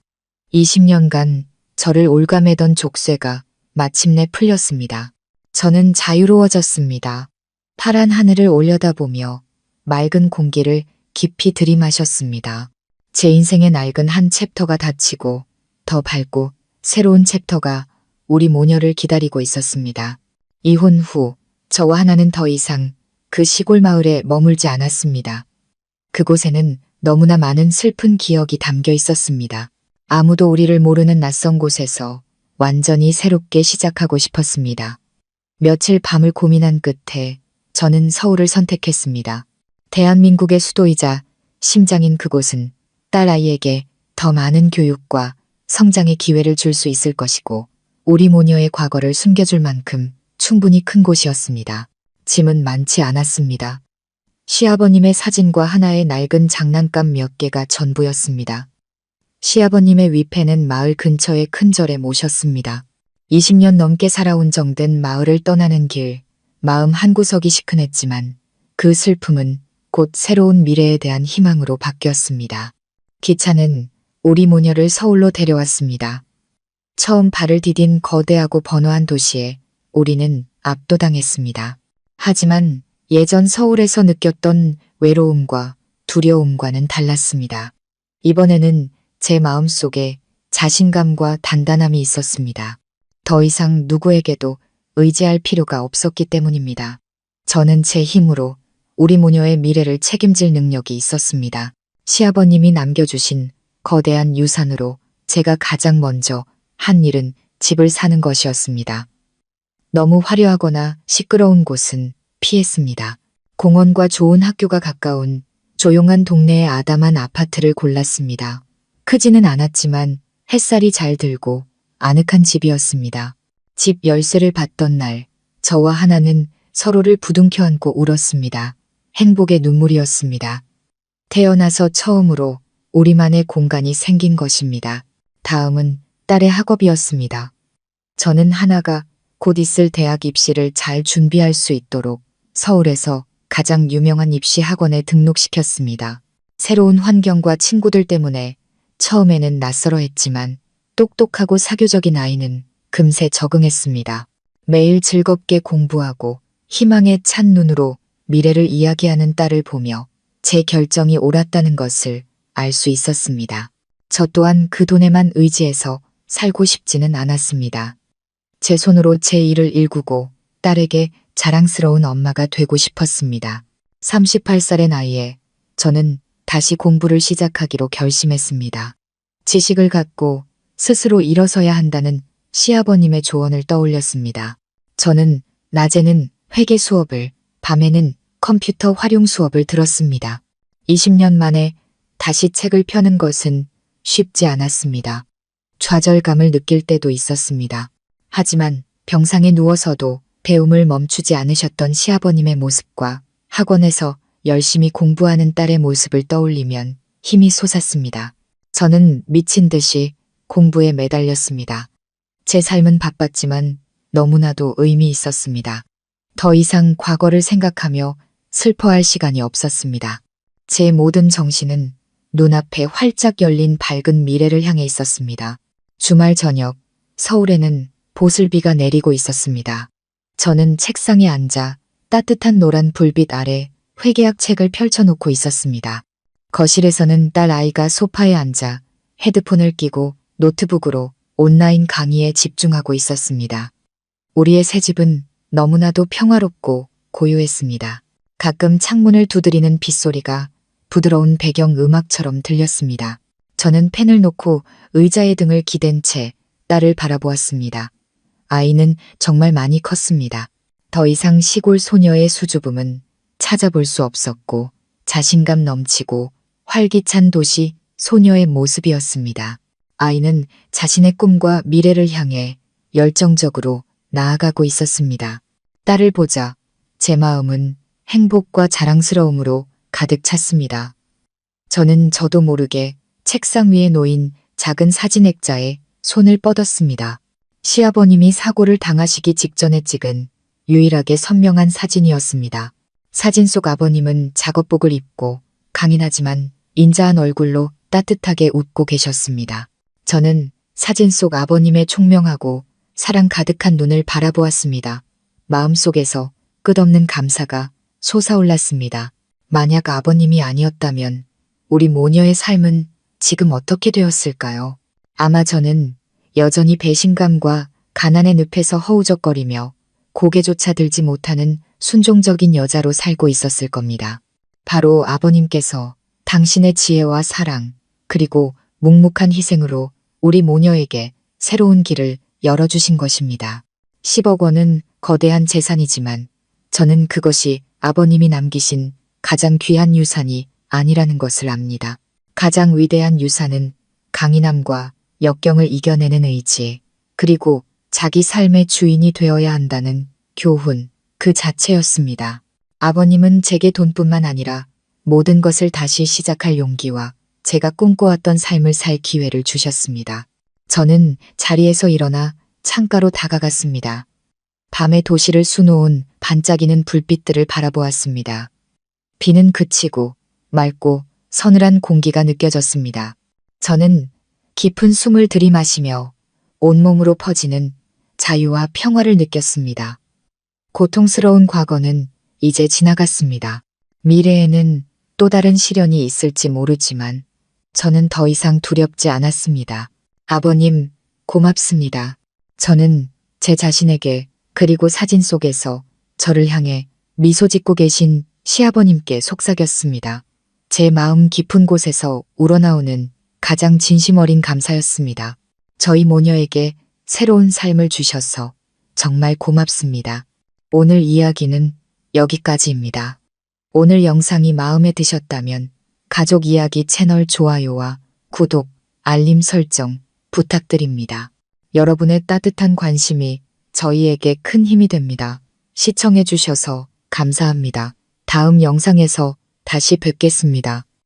20년간 저를 올가매던 족쇄가 마침내 풀렸습니다. 저는 자유로워졌습니다. 파란 하늘을 올려다보며 맑은 공기를 깊이 들이마셨습니다. 제 인생의 낡은 한 챕터가 닫히고 더 밝고 새로운 챕터가 우리 모녀를 기다리고 있었습니다. 이혼 후 저와 하나는 더 이상 그 시골 마을에 머물지 않았습니다. 그곳에는 너무나 많은 슬픈 기억이 담겨 있었습니다. 아무도 우리를 모르는 낯선 곳에서 완전히 새롭게 시작하고 싶었습니다. 며칠 밤을 고민한 끝에 저는 서울을 선택했습니다. 대한민국의 수도이자 심장인 그곳은 딸아이에게 더 많은 교육과 성장의 기회를 줄 수 있을 것이고 우리 모녀의 과거를 숨겨줄 만큼 충분히 큰 곳이었습니다. 짐은 많지 않았습니다. 시아버님의 사진과 하나의 낡은 장난감 몇 개가 전부였습니다. 시아버님의 위패는 마을 근처의 큰 절에 모셨습니다. 20년 넘게 살아온 정든 마을을 떠나는 길, 마음 한구석이 시큰했지만 그 슬픔은 곧 새로운 미래에 대한 희망으로 바뀌었습니다. 기차는 우리 모녀를 서울로 데려왔습니다. 처음 발을 디딘 거대하고 번화한 도시에 우리는 압도당했습니다. 하지만 예전 서울에서 느꼈던 외로움과 두려움과는 달랐습니다. 이번에는 제 마음속에 자신감과 단단함이 있었습니다. 더 이상 누구에게도 의지할 필요가 없었기 때문입니다. 저는 제 힘으로 우리 모녀의 미래를 책임질 능력이 있었습니다. 시아버님이 남겨주신 거대한 유산으로 제가 가장 먼저 한 일은 집을 사는 것이었습니다. 너무 화려하거나 시끄러운 곳은 피했습니다. 공원과 좋은 학교가 가까운 조용한 동네의 아담한 아파트를 골랐습니다. 크지는 않았지만 햇살이 잘 들고 아늑한 집이었습니다. 집 열쇠를 받던 날, 저와 하나는 서로를 부둥켜 안고 울었습니다. 행복의 눈물이었습니다. 태어나서 처음으로 우리만의 공간이 생긴 것입니다. 다음은 딸의 학업이었습니다. 저는 하나가 곧 있을 대학 입시를 잘 준비할 수 있도록 서울에서 가장 유명한 입시 학원에 등록시켰습니다. 새로운 환경과 친구들 때문에 처음에는 낯설어 했지만 똑똑하고 사교적인 아이는 금세 적응했습니다. 매일 즐겁게 공부하고 희망에 찬 눈으로 미래를 이야기하는 딸을 보며 제 결정이 옳았다는 것을 알 수 있었습니다. 저 또한 그 돈에만 의지해서 살고 싶지는 않았습니다. 제 손으로 제 일을 일구고 딸에게 자랑스러운 엄마가 되고 싶었습니다. 38살의 나이에 저는 다시 공부를 시작하기로 결심했습니다. 지식을 갖고 스스로 일어서야 한다는 시아버님의 조언을 떠올렸습니다. 저는 낮에는 회계 수업을, 밤에는 컴퓨터 활용 수업을 들었습니다. 20년 만에 다시 책을 펴는 것은 쉽지 않았습니다. 좌절감을 느낄 때도 있었습니다. 하지만 병상에 누워서도 배움을 멈추지 않으셨던 시아버님의 모습과 학원에서 열심히 공부하는 딸의 모습을 떠올리면 힘이 솟았습니다. 저는 미친 듯이 공부에 매달렸습니다. 제 삶은 바빴지만 너무나도 의미 있었습니다. 더 이상 과거를 생각하며 슬퍼할 시간이 없었습니다. 제 모든 정신은 눈앞에 활짝 열린 밝은 미래를 향해 있었습니다. 주말 저녁, 서울에는 보슬비가 내리고 있었습니다. 저는 책상에 앉아 따뜻한 노란 불빛 아래 회계학 책을 펼쳐놓고 있었습니다. 거실에서는 딸 아이가 소파에 앉아 헤드폰을 끼고 노트북으로 온라인 강의에 집중하고 있었습니다. 우리의 새 집은 너무나도 평화롭고 고요했습니다. 가끔 창문을 두드리는 빗소리가 부드러운 배경 음악처럼 들렸습니다. 저는 펜을 놓고 의자에 등을 기댄 채 딸을 바라보았습니다. 아이는 정말 많이 컸습니다. 더 이상 시골 소녀의 수줍음은 찾아볼 수 없었고 자신감 넘치고 활기찬 도시 소녀의 모습이었습니다. 아이는 자신의 꿈과 미래를 향해 열정적으로 나아가고 있었습니다. 딸을 보자 제 마음은 행복과 자랑스러움으로 가득 찼습니다. 저는 저도 모르게 책상 위에 놓인 작은 사진 액자에 손을 뻗었습니다. 시아버님이 사고를 당하시기 직전에 찍은 유일하게 선명한 사진이었습니다. 사진 속 아버님은 작업복을 입고 강인하지만 인자한 얼굴로 따뜻하게 웃고 계셨습니다. 저는 사진 속 아버님의 총명하고 사랑 가득한 눈을 바라보았습니다. 마음속에서 끝없는 감사가 솟아올랐습니다. 만약 아버님이 아니었다면 우리 모녀의 삶은 지금 어떻게 되었을까요? 아마 저는 여전히 배신감과 가난의 늪에서 허우적거리며 고개조차 들지 못하는 순종적인 여자로 살고 있었을 겁니다. 바로 아버님께서 당신의 지혜와 사랑 그리고 묵묵한 희생으로 우리 모녀에게 새로운 길을 열어주신 것입니다. 10억 원은 거대한 재산이지만 저는 그것이 아버님이 남기신 가장 귀한 유산이 아니라는 것을 압니다. 가장 위대한 유산은 강인함과 역경을 이겨내는 의지, 그리고 자기 삶의 주인이 되어야 한다는 교훈, 그 자체였습니다. 아버님은 제게 돈뿐만 아니라 모든 것을 다시 시작할 용기와 제가 꿈꿔왔던 삶을 살 기회를 주셨습니다. 저는 자리에서 일어나 창가로 다가갔습니다. 밤의 도시를 수놓은 반짝이는 불빛들을 바라보았습니다. 비는 그치고 맑고 서늘한 공기가 느껴졌습니다. 저는 깊은 숨을 들이마시며 온몸으로 퍼지는 자유와 평화를 느꼈습니다. 고통스러운 과거는 이제 지나갔습니다. 미래에는 또 다른 시련이 있을지 모르지만 저는 더 이상 두렵지 않았습니다. 아버님, 고맙습니다. 저는 제 자신에게 그리고 사진 속에서 저를 향해 미소 짓고 계신 시아버님께 속삭였습니다. 제 마음 깊은 곳에서 우러나오는 가장 진심 어린 감사였습니다. 저희 모녀에게 새로운 삶을 주셔서 정말 고맙습니다. 오늘 이야기는 여기까지입니다. 오늘 영상이 마음에 드셨다면 가족 이야기 채널 좋아요와 구독, 알림 설정 부탁드립니다. 여러분의 따뜻한 관심이 저희에게 큰 힘이 됩니다. 시청해 주셔서 감사합니다. 다음 영상에서 다시 뵙겠습니다.